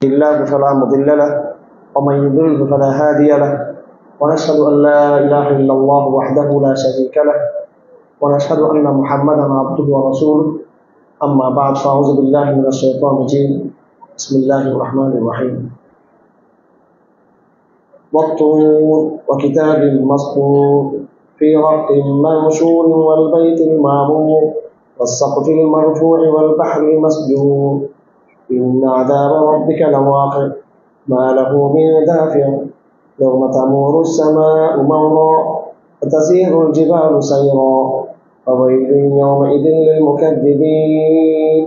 الله فلا مضل له ومن يضلل فلا هادي له ونشهد أن لا إله إلا الله وحده لا شريك له ونشهد أن محمدا عبده ورسوله أما بعد فأعوذ بالله من الشيطان الرجيم بسم الله الرحمن الرحيم والطور وكتاب مسطور في رق منشور والبيت المعمور والسقف المرفوع والبحر المسجور إن عذاب ربك لواقع ما له من دافع يوم تمور السماء مورا وتسير الجبال سيرا فويل يومئذ للمكذبين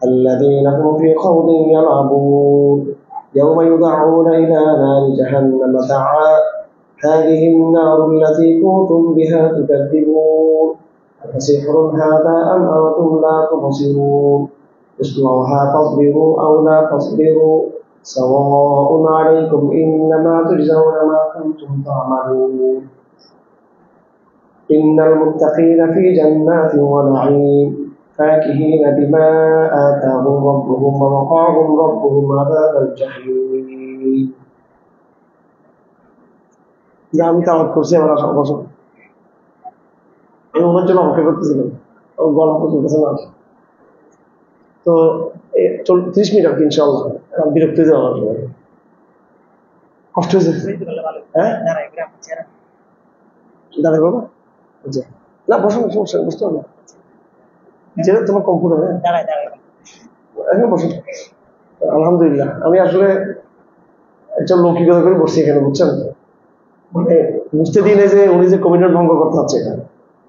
الذين هم في خوض يلعبون يوم يدعون إلى نار جهنم دعا هذه النار التي كنتم بها تكذبون أفسحر هذا أم أنتم لا تبصرون اصلوها فاصبروا أو لا تصبروا سواء عليكم إنما تجزون ما كنتم تعملون إن المتقين في جنات ونعيم فاكهين بما آتاهم ربهم ووقاهم ربهم عذاب الجحيم আমি তাওয়াত করছি আমার আশা বছর আমি ওনার জন্য অপেক্ষা করতেছিলাম গলা পর্যন্ত না তো 30 মিনিট আর কি ইনশাআল্লাহ বিরক্তি দেওয়া হবে কষ্ট হয়েছে হ্যাঁ দাঁড়াই বাবা না বসো না সমস্যা বুঝতে হবে যেটা তোমার কম্পিউটার এখন বসো আলহামদুলিল্লাহ আমি আসলে একটা লৌকিকতা করে বসছি এখানে বুঝছেন মানে বুঝতে দিনে যে উনি যে কমিটমেন্ট ভঙ্গ করতে হচ্ছে এখানে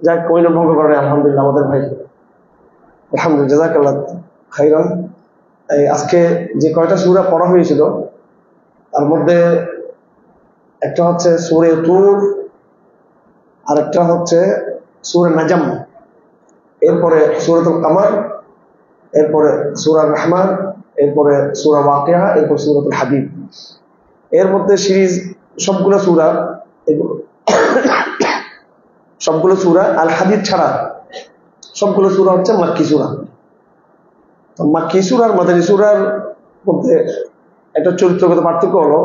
যা কমিটমেন্ট ভঙ্গ করে আলহামদুলিল্লাহ আমাদের ভাই আলহামদুলিল্লাহ জাযাকাল্লাহ খাইরান। আজকে যে কয়টা সূরা পড়া হয়েছিল তার মধ্যে একটা হচ্ছে সূরা তুর আর একটা হচ্ছে সূরা নাজম, এরপরে সূরাতুল কমর, এরপরে সূরা রহমান, এরপরে সূরা ওয়াকিয়া, এরপর সূরাতুল হাদীদ। এর মধ্যে সিরিজ সবগুলো সূরা আল হাদীদ ছাড়া সবগুলো সূরা হচ্ছে মাক্কি সূরা। তো মাক্কি সূরা আর মাদানী সূরার মধ্যে একটা চরিত্রগত পার্থক্য হলো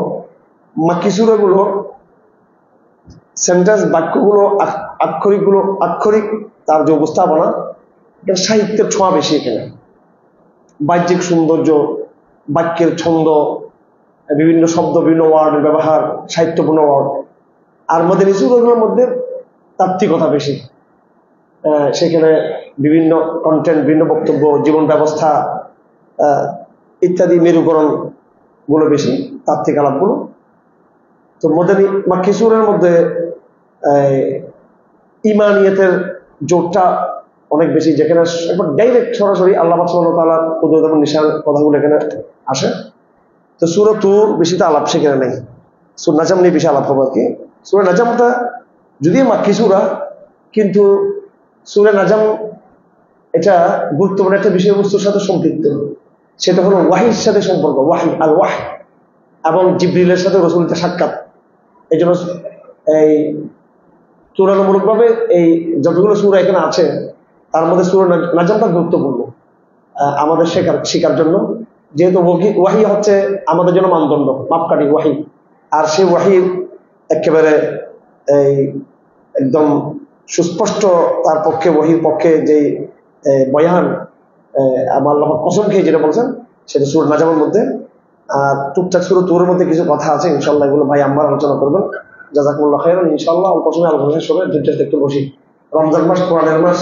মাক্কি সূরাগুলো সেন্টেন্স বাক্যগুলো আক্ষরিক তার যে উপস্থাপনা এটা সাহিত্যের ছোঁয়া বেশি, এখানে বাহ্যিক সৌন্দর্য, বাক্যের ছন্দ, বিভিন্ন শব্দ, বিভিন্ন ওয়ার্ডের ব্যবহার, সাহিত্যপূর্ণ ওয়ার্ড। আর মাদানী সূরাগুলোর মধ্যে তাত্ত্বিকতা বেশি, সেখানে বিভিন্ন কন্টেন্ট, বিভিন্ন বক্তব্য, জীবন ব্যবস্থা ইত্যাদি মেরুকরণ গুলো বেশি, তাত্ত্বিক আলাপগুলো। তো মাক্কি সূরার মধ্যে ইমানিয়াতের জোরটা অনেক বেশি, যেখানে একবার ডাইরেক্ট সরাসরি আল্লাহ সুবহানাহু ওয়া তাআলার কুদরত এবং নিশান কথাগুলো এখানে আসে। তো সূরা তুর বেশি তো আলাপ সেখানে নেই, সূরা নাজম নিয়ে বেশি আলাপ হবে আর কি। সূরা নাজমটা যদিও মাক্কি সূরা, কিন্তু সূরা নাজম এটা গুরুত্বপূর্ণ একটা বিষয়বস্তুর সাথে সম্পৃক্ত, সেটা হলো ওয়াহির সাথে সম্পর্ক, ওয়াহি আল ওয়াহি এবং জিবরিলের সাথে রাসূলের সাক্ষাৎ। এই জন্য এই তুলনামূলকভাবে এই যতগুলো সূরা এখানে আছে তার মধ্যে সূরা নাজমটা গুরুত্বপূর্ণ আমাদের শেখার জন্য, যেহেতু ওয়াহি হচ্ছে আমাদের জন্য মানদণ্ড, মাপকাঠি ওয়াহি। আর সেই ওয়াহির একেবারে এই একদম সুস্পষ্ট তার পক্ষে, ওয়াহির পক্ষে যে বয়ান আমার আল্লাহ কসম খেয়ে যেটা বলছেন সেটা সূরা নাজমের মধ্যে। আর টুকটাক সূরা তুরের মধ্যে কিছু কথা আছে, ইনশাআল্লাহ এগুলো ভাই আমরা আলোচনা করবেন। জাযাকুমুল্লাহ খাইরান। ইনশাআল্লাহ অল্প সময় আলোচনা শেষ হবে, দুইটাতে একটু বসি। রমজান মাস কোরআনের মাস,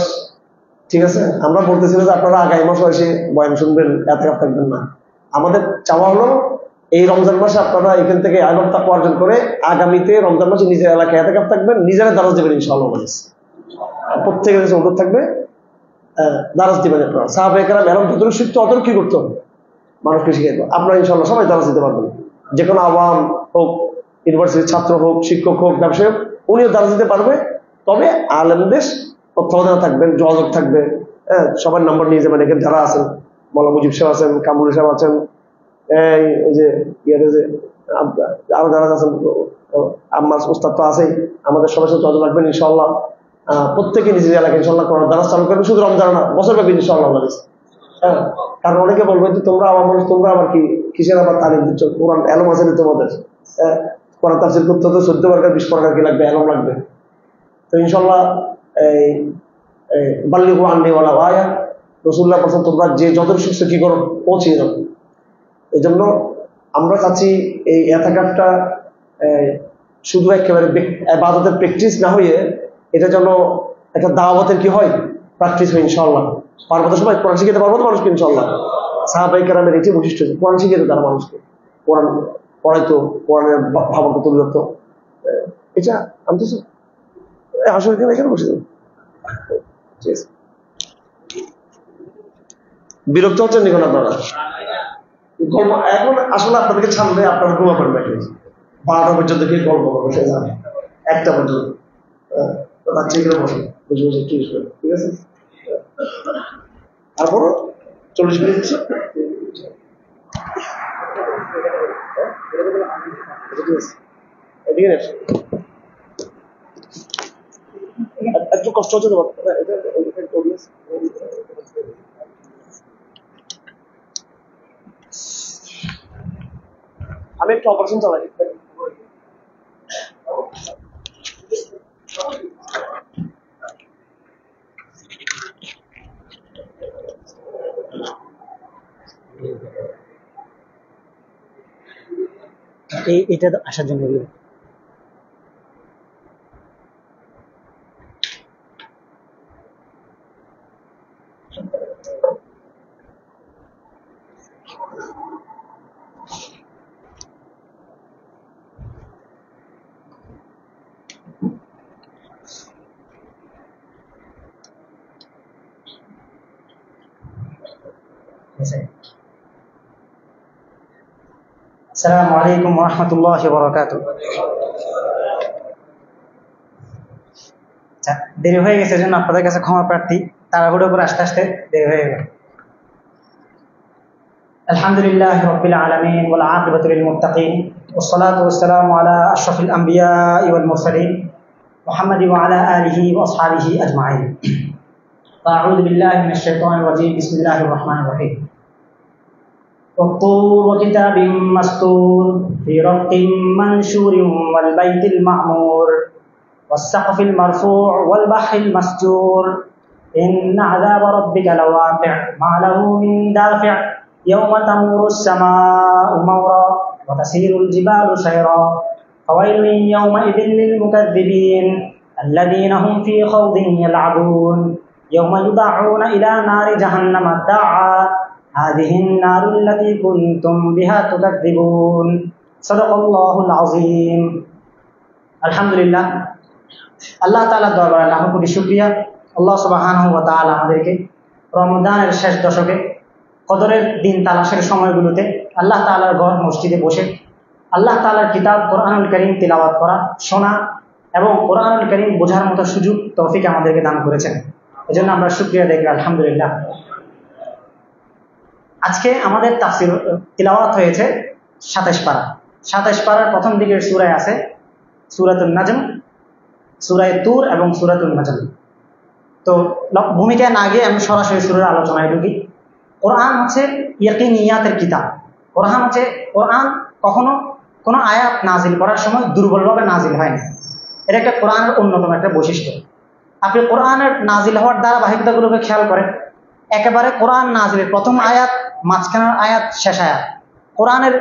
ঠিক আছে? আমরা বলতেছিলাম যে আপনারা আগামী মাসে এসে বয়ান শুনবেন, এতেকাফ থাকবেন না। আমাদের চাওয়া হলো এই রমজান মাসে আপনারা এখান থেকে আইবাদত তাকওয়া অর্জন করে আগামীতে রমজান মাসে নিজের এলাকায় এতেকাফ থাকবেন, নিজেরা দারাজ দেবেন ইনশাআল্লাহ। প্রত্যেকের কাছে অনুরোধ থাকবে, দারাজ দিবেন আপনারা। সাহাবায়ে কেরাম এরকম যতটুকু শিখতো অতটুকু কি করতো, মানুষকে শিখাইত। আপনারা ইনশাআল্লাহ সবাই দারাজ দিতে পারবেন, যে কোনো আওয়াম হোক, ইউনিভার্সিটির ছাত্র হোক, শিক্ষক হোক, ব্যবসায়ী হোক, উনিও দারাজ দিতে পারবে। তবে আলেমদের তত্ত্বাবধানে থাকবেন, যোগাযোগ থাকবে। সবার নাম্বার নিয়ে যাবেন। এখানে যারা আছেন, মৌলানা মুজিব সাহেব আছেন, কামরুল সাহেব আছেন, এই যে আরো যারা আছেন, আম্মাস উস্তাদ তো আছেই, আমাদের সবার সাথে যোগাযোগ রাখবেন ইনশাআল্লাহ। প্রত্যেকে নিজের এলাকায় ইনশাআল্লাহ করার দ্বারা চালু করবেন, শুধু রমজান না, বছর ব্যাপী ইনশাআল্লাহ। কারণ অনেকে বলবে যে তোমরা আমার মানুষ, তোমরা আবার কি কিসের আবার তালিম দিচ্ছ? কোরআন এলম আছে না তোমাদের? কোরআন তাফসীর করতে হতো 14 বার 20 বার কি লাগবে, এলম লাগবে। তো ইনশাল্লাহ এই বাল্লিগু আন্নী ওয়ালাউ আয়া, রাসূলুল্লাহ বলেছেন তোমরা যে যতটুকু শিখছো কি করো, পৌঁছে দাও। এই জন্য আমরা চাচ্ছি এই ইতিকাফটা শুধু একেবারে ইবাদতের প্র্যাকটিস না হয়ে এটা যেন একটা দাওয়াতের কি হয়, প্র্যাকটিস হয়। ইনশাআল্লাহ পারবো তো সবাই? কোরআন শিখাতে পারবো তো মানুষকে ইনশাআল্লাহ? সাহাবায়ে কেরামের এটি বৈশিষ্ট্য, কোরআন শিখিয়ে তারা মানুষকে, কোরআন পড়াইতো, কোরআনের ভাবার্থ তুলে ধরতো। এটা আমি তো আসলে এখানে বসে যাবো। বিরক্ত হচ্ছেন দেখুন আপনারা? এখন আসলে আপনাদেরকে ছাড়লে আপনারা ঘুমাবেন না, 12টা পর্যন্ত কি গল্প করবো সে জানে, 1টা পর্যন্ত বাচ্চা এখানে বসে বসে বসে ঠিক আছে। তারপরও 40 মিনিট একটু কষ্ট হচ্ছে তোমার। আমি একটু অপারেশন চালাই। এটা আসার জন্য আসসালামু আলাইকুম ওয়া রাহমাতুল্লাহি ওয়া বারাকাতুহু। দেরি হয়ে গেছে জন্য আপনাদের কাছে ক্ষমা প্রার্থী, তাড়াহুড়ো করে আস্তে আস্তে দেরি হয়ে গেল। আলহামদুলিল্লাহি রাব্বিল আলামিন ওয়াল আকিবাতু লিল মুত্তাকিন ওয়াস সালাতু ওয়াস সালামু আলা আশরাফিল আমবিয়াই ওয়াল মুরসালিন মুহাম্মাদিন ওয়া আলা আলিহি ওয়া আসহাবিহি আজমাইন। আউযু বিল্লাহি মিনাশ শাইতানির রাজীম। বিসমিল্লাহির রাহমানির রাহিম। والطور وكتاب مسطور في رق منشور والبيت المعمور والسقف المرفوع والبحر المسجور إن عذاب ربك لواقع ما له من دافع يوم تمور السماء مورا وتسير الجبال سيرا فويل يومئذ للمكذبين الذين هم في خوض يلعبون يوم يدعون إلى نار جهنم دعا هذه النار التي كنتم بها تكذبون صدق الله العظيم। আলহামদুলিল্লাহ, আল্লাহ তাআলার দরবারে লাখো কোটি শুকরিয়া। আল্লাহ সুবহানাহু ওয়া তাআলা আমাদেরকে রমজানের শেষ দশকে, কদরের দিন তালাশের সময়গুলোতে আল্লাহ তাআলার ঘর মসজিদে বসে আল্লাহ তাআলার কিতাব কোরআনুল কারীম তিলাওয়াত করা, শোনা এবং কোরআনুল কারীম বোঝার মতো সুযোগ তৌফিক আমাদেরকে দান করেছেন। এজন্য আমরা শুকরিয়া দেখি আলহামদুলিল্লাহ। আজকে আমাদের তাফসীর তিলাওয়াত হয়েছে 27 পারা। 27 পারার প্রথম দিকের সূরায় আছে সূরাতুন নাজম, সূরায়ে তুর এবং সূরাতুন নাজম। তো ভূমিকায় না গিয়ে আমি সরাসরি সূরার আলোচনায় ঢুকি। কোরআন হচ্ছে ইয়াকিনিয়াতের কিতাব। কোরআন কখনো কোনো আয়াত নাজিল করার সময় দুর্বলভাবে নাজিল হয় না। এটা একটা কোরআনের অন্যতম একটা বৈশিষ্ট্য। আপনি কোরআনের নাজিল হওয়ার ধারাবাহিকতাগুলোকে খেয়াল করেন। একেবারে কোরআন নাজিলের প্রথম আয়াত, মাঝখানের আয়াত, শেষ আয়াত। কোরআনের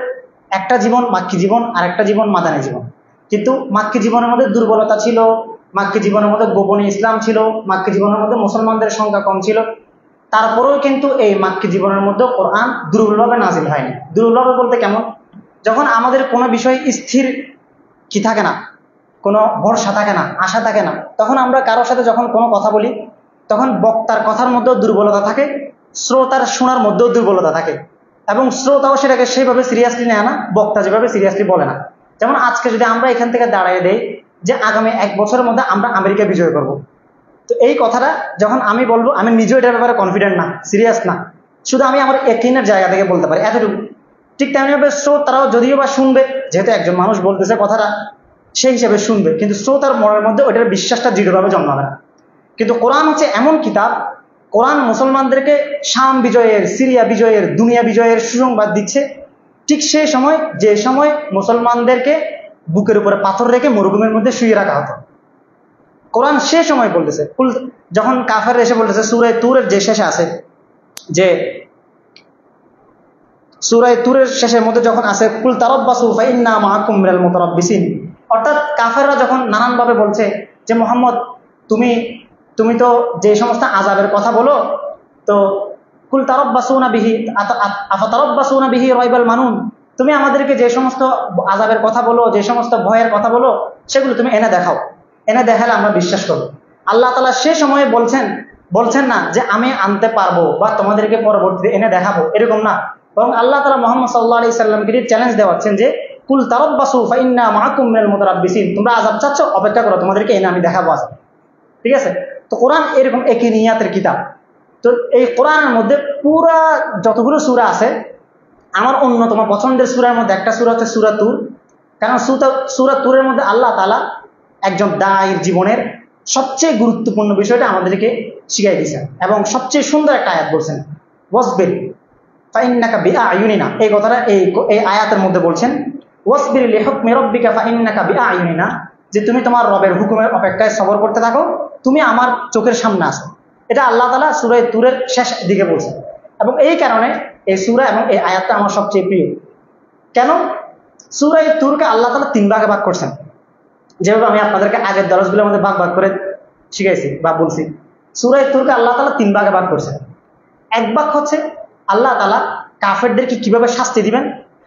একটা জীবন মাক্কি জীবন আর একটা জীবন মাদানী জীবন। কিন্তু মাক্কি জীবনের মধ্যে দুর্বলতা ছিল, মাক্কি জীবনের মধ্যে গোপনে ইসলাম ছিল, মাক্কি জীবনের মধ্যে মুসলমানদের সংখ্যা কম ছিল। তারপরেও কিন্তু এই মাক্কি জীবনের মধ্যে কোরআন দুর্বলভাবে নাজিল হয়নি। দুর্বলভাবে বলতে কেমন? যখন আমাদের কোনো বিষয় স্থির কি থাকে না, কোনো ভরসা থাকে না, আশা থাকে না, তখন আমরা কারোর সাথে যখন কোনো কথা বলি তখন বক্তার কথার মধ্যেও দুর্বলতা থাকে, শ্রোতার শোনার মধ্যেও দুর্বলতা থাকে, এবং শ্রোতাও সেটাকে সেভাবে সিরিয়াসলি নেয় না, বক্তা যেভাবে সিরিয়াসলি বলে না। যেমন আজকে যদি আমরা এখান থেকে দাঁড়িয়ে দেই যে আগামী 1 বছরের মধ্যে আমরা আমেরিকা বিজয় করব, তো এই কথাটা যখন আমি বলবো, আমি নিজেও এটার ব্যাপারে কনফিডেন্ট না, সিরিয়াস না, শুধু আমি আমার ইয়াকিনের জায়গা থেকে বলতে পারি এতটুকু। ঠিক তেমনিভাবে শ্রোতারাও যদিও বা শুনবে, যেহেতু একজন মানুষ বলতেছে কথাটা, সেই হিসেবে শুনবে, কিন্তু শ্রোতার মনের মধ্যে ওইটার বিশ্বাসটা দৃঢ়ভাবে জন্মাবে না। কিন্তু কোরআন হচ্ছে এমন কিতাব, কোরআন মুসলমানদেরকে শাম বিজয়ের, সিরিয়া বিজয়ের, দুনিয়া বিজয়ের সুসংবাদ দিচ্ছে। ঠিক সেই সময় যে সময় মুসলমানদেরকে বুকের উপরে পাথর রেখে মরুভূমির মধ্যে শুয়ে রাখা হতো, কোরআন সে সময় বলতেছে, যখন কাফের এসে বলতেছে সূরা তুরের যে শেষে আছে, যে সূরা তুরের শেষের মধ্যে যখন আছে কুল তারাব্বাসু ফাইন্না মাআকুম মিনাল মুতারাব্বিসিন, অর্থাৎ কাফেররা যখন নানান ভাবে বলছে যে মুহাম্মদ তুমি তো যে সমস্ত আযাবের কথা বলো, তো কুল তারাব্বাসুনা বিহি আফাতারাব্বাসুনা বিহি রাইবাল মানুন, তুমি আমাদেরকে যে সমস্ত আযাবের কথা বলো, যে সমস্ত ভয়ের কথা বলো, সেগুলো তুমি এনে দেখাও, এনে দেখালে আমরা বিশ্বাস করবো। আল্লাহ তাআলা সে সময়ে বলছেন না যে আমি আনতে পারবো বা তোমাদেরকে পরবর্তীতে এনে দেখাবো, এরকম না, বরং আল্লাহ তাআলা মুহাম্মদ সাল্লাল্লাহু আলাইহি সাল্লামকে চ্যালেঞ্জ দেওয়াচ্ছেন যে কুল তারাব্বাসু ফাইন্না মাআকুম মিনাল মুতারাব্বিসিন, তোমরা আযাব চাচ্ছ, অপেক্ষা করো, তোমাদেরকে এনে আমি দেখাবো আযাব। ঠিক আছে? তো কোরআন এরকম একই নিয়াতের কিতাব। তো এই কোরআনের মধ্যে পুরা যতগুলো সূরা আছে, আমার অন্যতম পছন্দের সূরার মধ্যে একটা সূরা হচ্ছে সূরা তুর। কারণ সূরা তুরের মধ্যে আল্লাহ তাআলা একজন দায়ীর জীবনের সবচেয়ে গুরুত্বপূর্ণ বিষয়টা আমাদেরকে শিখিয়ে দিয়েছেন এবং সবচেয়ে সুন্দর একটা আয়াত বলছেন, ওয়াসবির ফাইন্নাকা বিআয়ুনিনা, এই কথাটা এই আয়াতের মধ্যে বলছেন, ওয়াসবির লিহুকমি রাব্বিকা ফাইন্নাকা বিআয়ুনিনা, যে তুমি তোমার রবের হুকুমের অপেক্ষায় সবর করতে থাকো, তুমি আমার চোখের সামনে আছো। এটা আল্লাহ তাআলা সূরা তুরের শেষ দিকে বলছেন এবং এই কারণে এই সূরা এবং এই আয়াতটা আমার সবচেয়ে প্রিয়। কেন? সূরা তুরকে আল্লাহ তাআলা 3 ভাগে ভাগ করছেন, যেভাবে আমি আপনাদেরকে আগের দরজগুলোর মধ্যে ভাগ ভাগ করে শিখাইছি বা বলছি। সূরা তুরকে আল্লাহ তাআলা 3 ভাগে ভাগ করছেন। এক ভাগ হচ্ছে আল্লাহ তাআলা কাফেরদেরকে কিভাবে শাস্তি দিবেন,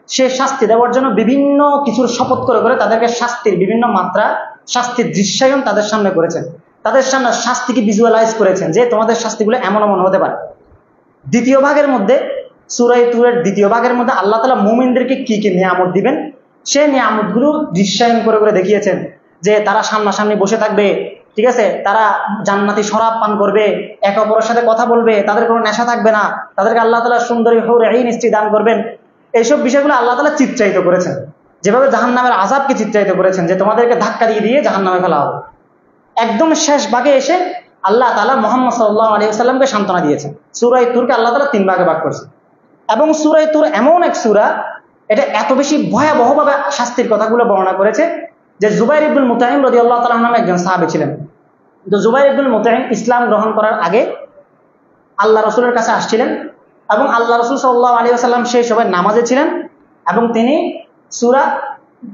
সে শাস্তি দেওয়ার জন্য বিভিন্ন কিছুর শপথ করে করে তাদেরকে শাস্তির বিভিন্ন মাত্রা, শাস্তির দৃশ্যায়ন তাদের সামনে করেছেন, তাদের সামনে শাস্তিকে ভিজুয়ালাইজ করেছেন যে তোমাদের শাস্তিগুলো এমন এমন হতে পারে। দ্বিতীয় ভাগের মধ্যে, সূরা তুরের দ্বিতীয় ভাগের মধ্যে আল্লাহ তাআলা মুমিনদেরকে কি কি নিয়ামত দিবেন, সেই নিয়ামতগুলো দৃশ্যায়ন করে করে দেখিয়েছেন, যে তারা সামনাসামনি বসে থাকবে, ঠিক আছে, তারা জান্নাতি শরাব পান করবে, একে অপরের সাথে কথা বলবে, তাদের কোনো নেশা থাকবে না, তাদেরকে আল্লাহ তাআলা সুন্দরী হুর আইন স্ত্রী দান করবেন। এইসব বিষয়গুলো আল্লাহ তাআলা চিত্রায়িত করেছেন, যেভাবে জাহান্নামের আযাবকে চিত্রায়িত করেছেন যে তোমাদেরকে ধাক্কা দিয়ে দিয়ে জাহান্নামে ফেলা হবে। একদম শেষ ভাগে এসে আল্লাহ তাআলা মুহাম্মদ সাল্লাল্লাহু আলাইহি ওয়াসাল্লামকে সান্ত্বনা দিয়েছেন। সূরা তুরকে আল্লাহ তাআলা 3 ভাগে ভাগ করেছেন এবং সূরা তুর এমন এক সূরা, এটা এত বেশি ভয়াবহভাবে শাস্তির কথাগুলো বর্ণনা করেছে যে জুবাইর ইবনুল মুতাইম রাদিয়াল্লাহু তাআলা নামে একজন সাহাবী ছিলেন। তো জুবাইর ইবনুল মুতাইম ইসলাম গ্রহণ করার আগে আল্লাহ রাসূলের কাছে আসছিলেন এবং আল্লাহ রাসূল সাল্লাল্লাহু আলাইহি ওয়াসাল্লাম সেই সময় নামাজে ছিলেন এবং তিনি সূরা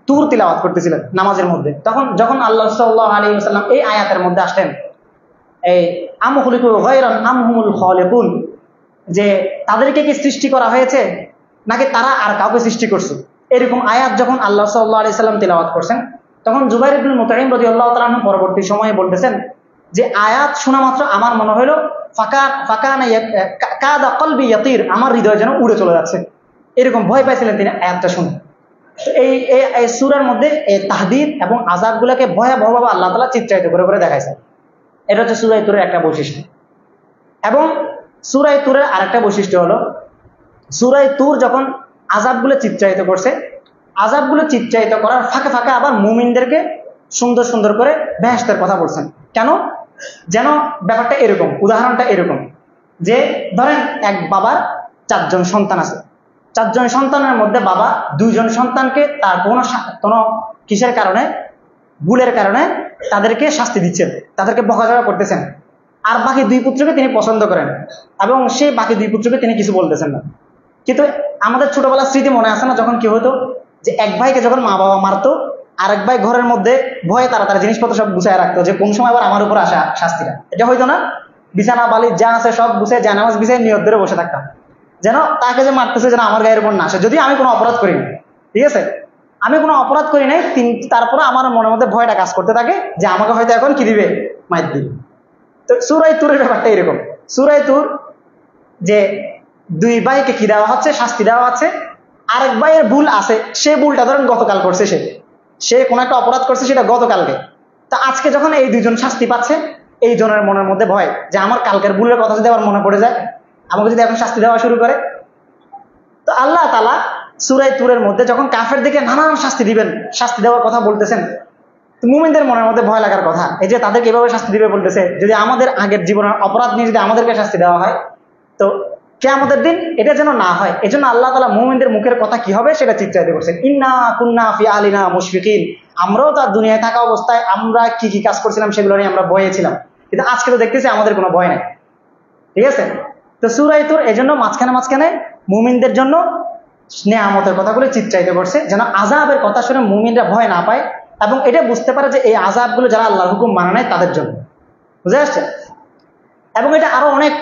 তুর তিলাওয়াত করতেছিলেন নামাজের মধ্যে। যখন আল্লাহ সাল্লাল্লাহু আলাইহি ওয়াসাল্লাম এই আয়াতের মধ্যে আসলেন, এই আম খুলিকু গায়রান আম হুমুল খালিকুন, যে তাদেরকে কি সৃষ্টি করা হয়েছে নাকি তারা আর কাউকে সৃষ্টি করছে, এরকম আয়াত যখন আল্লাহ সাল্লাল্লাহু আলাইহি ওয়াসাল্লাম তিলাওয়াত করছেন, তখন জুবাইর ইবনুল মুতাইম রাদিয়াল্লাহু তাআলা আনহু পরবর্তী সময়ে বলতেছেন যে আয়াত শোনা মাত্র আমার মনে হলো কাদা কলবি ইয়াতির, আমার হৃদয় যেন উড়ে চলে যাচ্ছে, এরকম ভয় পাইছিলেন তিনি আয়াতটা শুনে। তো এই সূরার মধ্যে এই তাহদীদ এবং আযাবগুলোকে ভয়াবহভাবে আল্লাহ তাআলা চিত্রায়িত করে করে দেখাইছেন। এটা হচ্ছে সূরা তুরের একটা বৈশিষ্ট্য। এবং সূরা তুরের আরেকটা বৈশিষ্ট্য হলো, সূরা তুর যখন আযাবগুলো চিত্রায়িত করছে, আযাবগুলো চিত্রায়িত করার ফাঁকে ফাঁকে আবার মুমিনদেরকে সুন্দর সুন্দর করে বেহেশতের কথা বলছেন। কেন? যেন ব্যাপারটা এরকম, উদাহরণটা এরকম যে ধরেন এক বাবার 4 জন সন্তান আছে, 4 জন সন্তানের মধ্যে বাবা 2 জন সন্তানকে তার কোনো কিসের কারণে, ভুলের কারণে তাদেরকে শাস্তি দিচ্ছেন, তাদেরকে বকাঝকা করতেছেন, আর বাকি 2 পুত্রকে তিনি পছন্দ করেন এবং সেই বাকি 2 পুত্রকে তিনি কিছু বলতেছেন না। কিন্তু আমাদের ছোটবেলার স্মৃতি মনে আছে না, যখন কি হতো যে এক ভাইকে যখন মা বাবা মারতো, আরেক ভাই ঘরের মধ্যে ভয়ে তারা জিনিসপত্র সব গুছায় রাখতো যে কোন সময় আবার আমার উপর আসা শাস্তিটা, এটা হইতো না। বিছানা বালি যা আছে সব গুছায় জানামাজ বিছায় নিয়ত ধরে বসে থাকতাম, যেন তাকে যে মারতেছে যেন আমার গায়ের উপর না আসে, যদি আমি কোনো অপরাধ করি না। ঠিক আছে, আমি কোনো অপরাধ করি নাই, তারপরে আমার মনের মধ্যে ভয়টা কাজ করতে থাকে যে আমাকে হয়তো এখন কি দিবে, মাইর দিবে। তো সূরা তুরের ব্যাপারটা এরকম। সূরা তুর যে 2 ভাইকে কি দেওয়া হচ্ছে, শাস্তি দেওয়া হচ্ছে, আরেক ভাইয়ের ভুল আছে, সে ভুলটা ধরেন গতকাল করছে, সে কোন একটা অপরাধ করছে সেটা গতকালকে, তা আজকে যখন এই 2 জন শাস্তি পাচ্ছে, এই জনের মনের মধ্যে ভয় যে আমার কালকের ভুলের কথা যদি আবার মনে পড়ে যায়, আমাকে যদি এখন শাস্তি দেওয়া শুরু করে। তো আল্লাহ তাআলা সূরা তুরের মধ্যে যখন কাফেরদেরকে নানান শাস্তি দিবেন, শাস্তি দেওয়ার কথা বলতেছেন, তো মুমিনদের মনের মধ্যে ভয় লাগার কথা, এই যে তাদেরকে এভাবে শাস্তি দিবে বলতেছে, যদি আমাদের আগের জীবনের অপরাধ নিয়ে যদি আমাদেরকে শাস্তি দেওয়া হয়, তো কিয়ামতের দিন এটা যেন না হয়, এজন্য আল্লাহ তাআলা মুমিনদের মুখের কথা কি হবে সেটা চিত্রায়িত করছেন। ইন্না কুন্না ফি আলিনা মুশফিকিন, আমরাও তার দুনিয়ায় থাকা অবস্থায় আমরা কি কি কাজ করছিলাম সেগুলো নিয়ে আমরা ভয়ে ছিলাম, কিন্তু আজকে তো দেখতেছি আমাদের কোনো ভয় নাই। ঠিক আছে, তো সূরা তুর এজন্য মাঝখানে মাঝখানে মুমিনদের জন্য নেয়ামতের কথাগুলো চিত্রায়িত করছে, যেন আযাবের কথা শুনে মুমিনরা ভয় না পায় এবং এটা বুঝতে পারে যে এই আযাবগুলো যারা আল্লাহর হুকুম মানে নাই তাদের জন্য। বুঝে আসছে? এবং এটা আরো অনেক,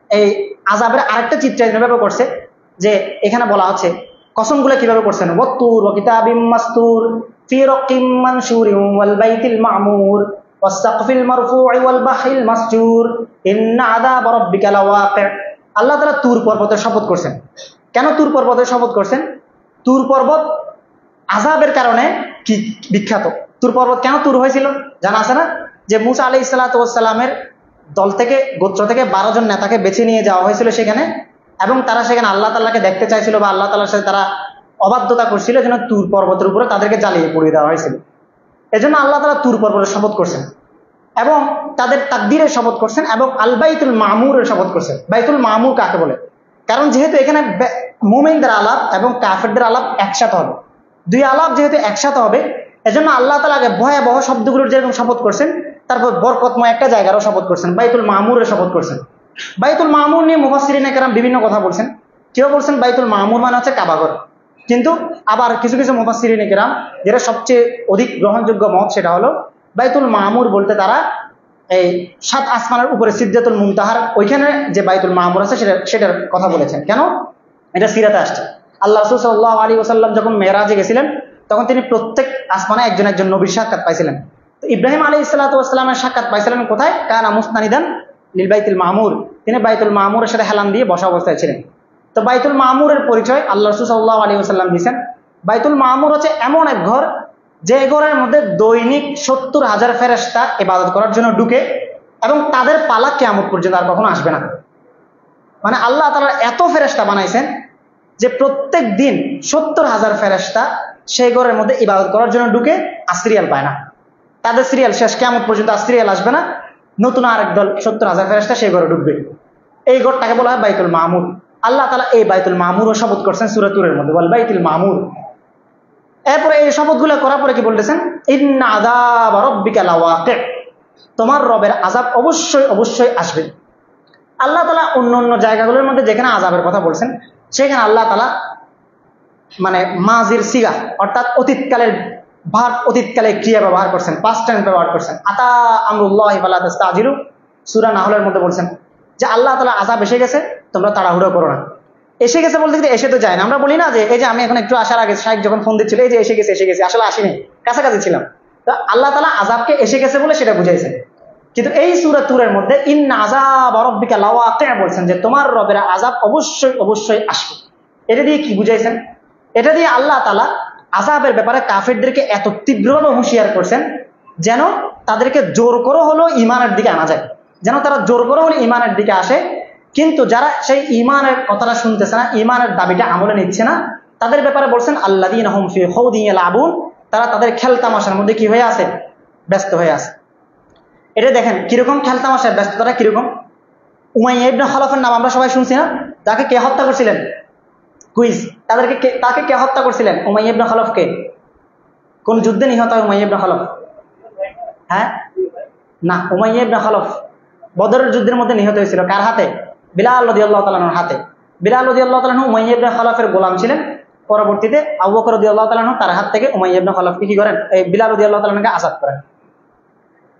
এই আযাবের আরেকটা চিত্রায়িত ভাবে করছে, যে এখানে বলা হচ্ছে কসমগুলো কিভাবে করছেন, ওয়াত্তুর ওয়া কিতাবিম মাসতুর ফি রাকিম মানশুরিন ওয়াল বাইতিল মামুর ওয়াসসাকফিল মারফু'i ওয়াল বাহরিল মাসজুর ইন্না আযাব রাব্বিকা লাওয়াকি'। আল্লাহ তাআলা তুর পর্বতের শপথ করছেন। কেন তুর পর্বতের শপথ করছেন? তুর পর্বত আযাবের কারণে কি বিখ্যাত। তুর পর্বত কেন তুর হয়েছিল জানা আছে না? যে মুসা আলাইহিস সালাতু ওয়াস সালামের দল থেকে, গোত্র থেকে 12 জন নেতাকে বেছে নিয়ে যাওয়া হয়েছিল সেখানে, এবং তারা সেখানে আল্লাহ তাআলাকে দেখতে চাইছিল বা আল্লাহ তাআলার সাথে তারা অবাধ্যতা করছিল, যেন তুর পর্বতের উপরে তাদেরকে জ্বালিয়ে পুড়িয়ে দেওয়া হয়েছিল। এজন্য আল্লাহ তাআলা তুর পর্বতের শপথ করছেন এবং তাদের তাকদীরের শপথ করছেন এবং আল বাইতুল মামুরের শপথ করছেন। বাইতুল মামুর কাকে বলে? কারণ যেহেতু এখানে মুমিনদের আলাপ এবং কাফেরদের আলাপ একসাথে হবে, দুই আলাপ যেহেতু একসাথে হবে, এজন্য আল্লাহ তাআলা আগে ভয়াবহ শব্দগুলোর যেরকম শপথ করছেন, তারপর বরকতময় একটা জায়গারও শপথ করছেন, বাইতুল মামুরের শপথ করছেন। বাইতুল মামুর নিয়ে মুফাসসিরিনে কেরাম বিভিন্ন কথা বলছেন। কেউ বলছেন বাইতুল মামুর মানে হচ্ছে কাবাঘর, কিন্তু আবার কিছু কিছু মুফাসসিরিনে কেরাম, যেটা সবচেয়ে অধিক গ্রহণযোগ্য মত, সেটা হলো বাইতুল মামুর বলতে তারা এই 7 আসমানের উপরে সিদরাতুল মুনতাহার ওইখানে যে বাইতুল মামুর আছে সেটার কথা বলেছেন। কেন? এটা সিরাতে আসছে। আল্লাহ রাসূল সাল্লাল্লাহু আলাইহি ওয়াসাল্লাম যখন মেরাজে গেছিলেন তখন তিনি প্রত্যেক আসমানে একজন একজন নবীর সাক্ষাৎ পাইছিলেন। তো ইব্রাহিম আলাইহিস সালাতু ওয়াস সালামের সাক্ষাৎ পাইছিলেন কোথায়? কানা মুসতানিদান লিল বাইতুল মামুর, তিনি বাইতুল মামুরের সাথে হেলান দিয়ে বসা অবস্থায় ছিলেন। তো বাইতুল মামুরের পরিচয় আল্লাহ রাসূল সাল্লাল্লাহু আলাইহি ওয়াসাল্লাম দিয়েছেন। বাইতুল মামুর হচ্ছে এমন এক ঘর, যে ঘরের মধ্যে দৈনিক 70,000 ফেরেশতা ইবাদত করার জন্য ঢুকে এবং তাদের পালা কিয়ামত পর্যন্ত আর কখনো আসবে না। মানে আল্লাহ তাআলা এত ফেরেশতা বানাইছেন যে প্রত্যেক দিন 70,000 ফেরেশতা সেই ঘরের মধ্যে ইবাদত করার জন্য ঢুকে, আর সিরিয়াল পায় না। তাদের সিরিয়াল শেষ, কিয়ামত পর্যন্ত আর সিরিয়াল আসবে না, নতুন আরেক দল 70,000 ফেরেশতা সেই ঘরে ঢুকবে। এই ঘরটাকে বলা হয় বাইতুল মামুর। আল্লাহ তাআলা এই বাইতুল মামুরও শপথ করছেন সূরা তুরের মধ্যে, ওয়াল বাইতুল মামুর। এরপরে এই শপথগুলো করার পরে কি বলতেছেন? ইন্না আযাব রাব্বিকা লাওয়াকি', তোমার রবের আযাব অবশ্যই অবশ্যই আসবে। আল্লাহ তাআলা অন্য অন্য জায়গাগুলোর মধ্যে যেখানে আযাবের কথা বলছেন, সেখানে আল্লাহ তাআলা মানে মাজির সিগা অর্থাৎ অতীতকালের ভার্ব, অতীতকালে ক্রিয়া ব্যবহার করছেন, পাস্ট টেন্স ব্যবহার করছেন। আতা আমরুল্লাহি ফালা তাস্তাজিলু, সূরা নাহলের মধ্যে বলছেন যে আল্লাহ তাআলা আযাব এসে গেছে, তোমরা তাড়াহুড়ো করো না। এসে গেছে বলতে কি এসে তো যায় না। আমরা বলি না যে এই যে আমি এখন একটু আসার আগে শাইখ যখন ফোন দিচ্ছিল, এই যে এসে গেছে এসে গেছে, আসলে আসিনি, কাছাকাছি ছিলাম। তো আল্লাহ তাআলা আযাবকে এসে গেছে বলে সেটা বুঝাইছেন। কিন্তু এই সূরা তুরের মধ্যে ইন্না আযাব রাব্বিকা লাওয়াকি' বলছেন যে তোমার রবের আযাব অবশ্যই অবশ্যই আসবে। এটা দিয়ে কি বুঝাইছেন? এটা দিয়ে আল্লাহ তাআলা আযাবের ব্যাপারে কাফেরদেরকে এত তীব্রভাবে হুঁশিয়ার করছেন যেন তাদেরকে জোর করে হলেও ঈমানের দিকে আনা যায়, যেন তারা জোর করে হলে ঈমানের দিকে আসে। কিন্তু যারা সেই ঈমানের কথাটা শুনতেছে না, ঈমানের দাবিটা আমলে নিচ্ছে না, তাদের ব্যাপারে বলছেন আল্লাযীনা হুম ফি খাউদিন ইয়ালআবুন, তারা তাদের খেলতামাশার মধ্যে কি হয়ে আছে? ব্যস্ত হয়ে আছে। এটা দেখেন কিরকম খেলতামাশার ব্যস্ততাটা কিরকম। উমাইয়া ইবনে খালাফের নাম আমরা সবাই শুনছি না? যাকে কে হত্যা করছিলেন? কুইজ, তাকে কে হত্যা করছিলেন? উমাইয়া ইবনে খালাফকে। কোন যুদ্ধে নিহত হয় উমাইয়া ইবনে খালাফ? হ্যাঁ না, উমাইয়া ইবনে খালাফ বদরের যুদ্ধের মধ্যে নিহত হয়েছিল। কার হাতে? বিলাল রাদিয়াল্লাহু তাআলা আনহুর হাতে। বিলাল রাদিয়াল্লাহু তাআলা আনহু উমাইয়া ইবনে খালাফের গোলাম ছিলেন। পরবর্তীতে আবু বকর রাদিয়াল্লাহু তাআলা আনহু তার হাত থেকে উমাইয়া ইবনে খালাফকে কি করেন? এই বিলাল রাদিয়াল্লাহু তাআলা আনহুকে আযাদ করেন।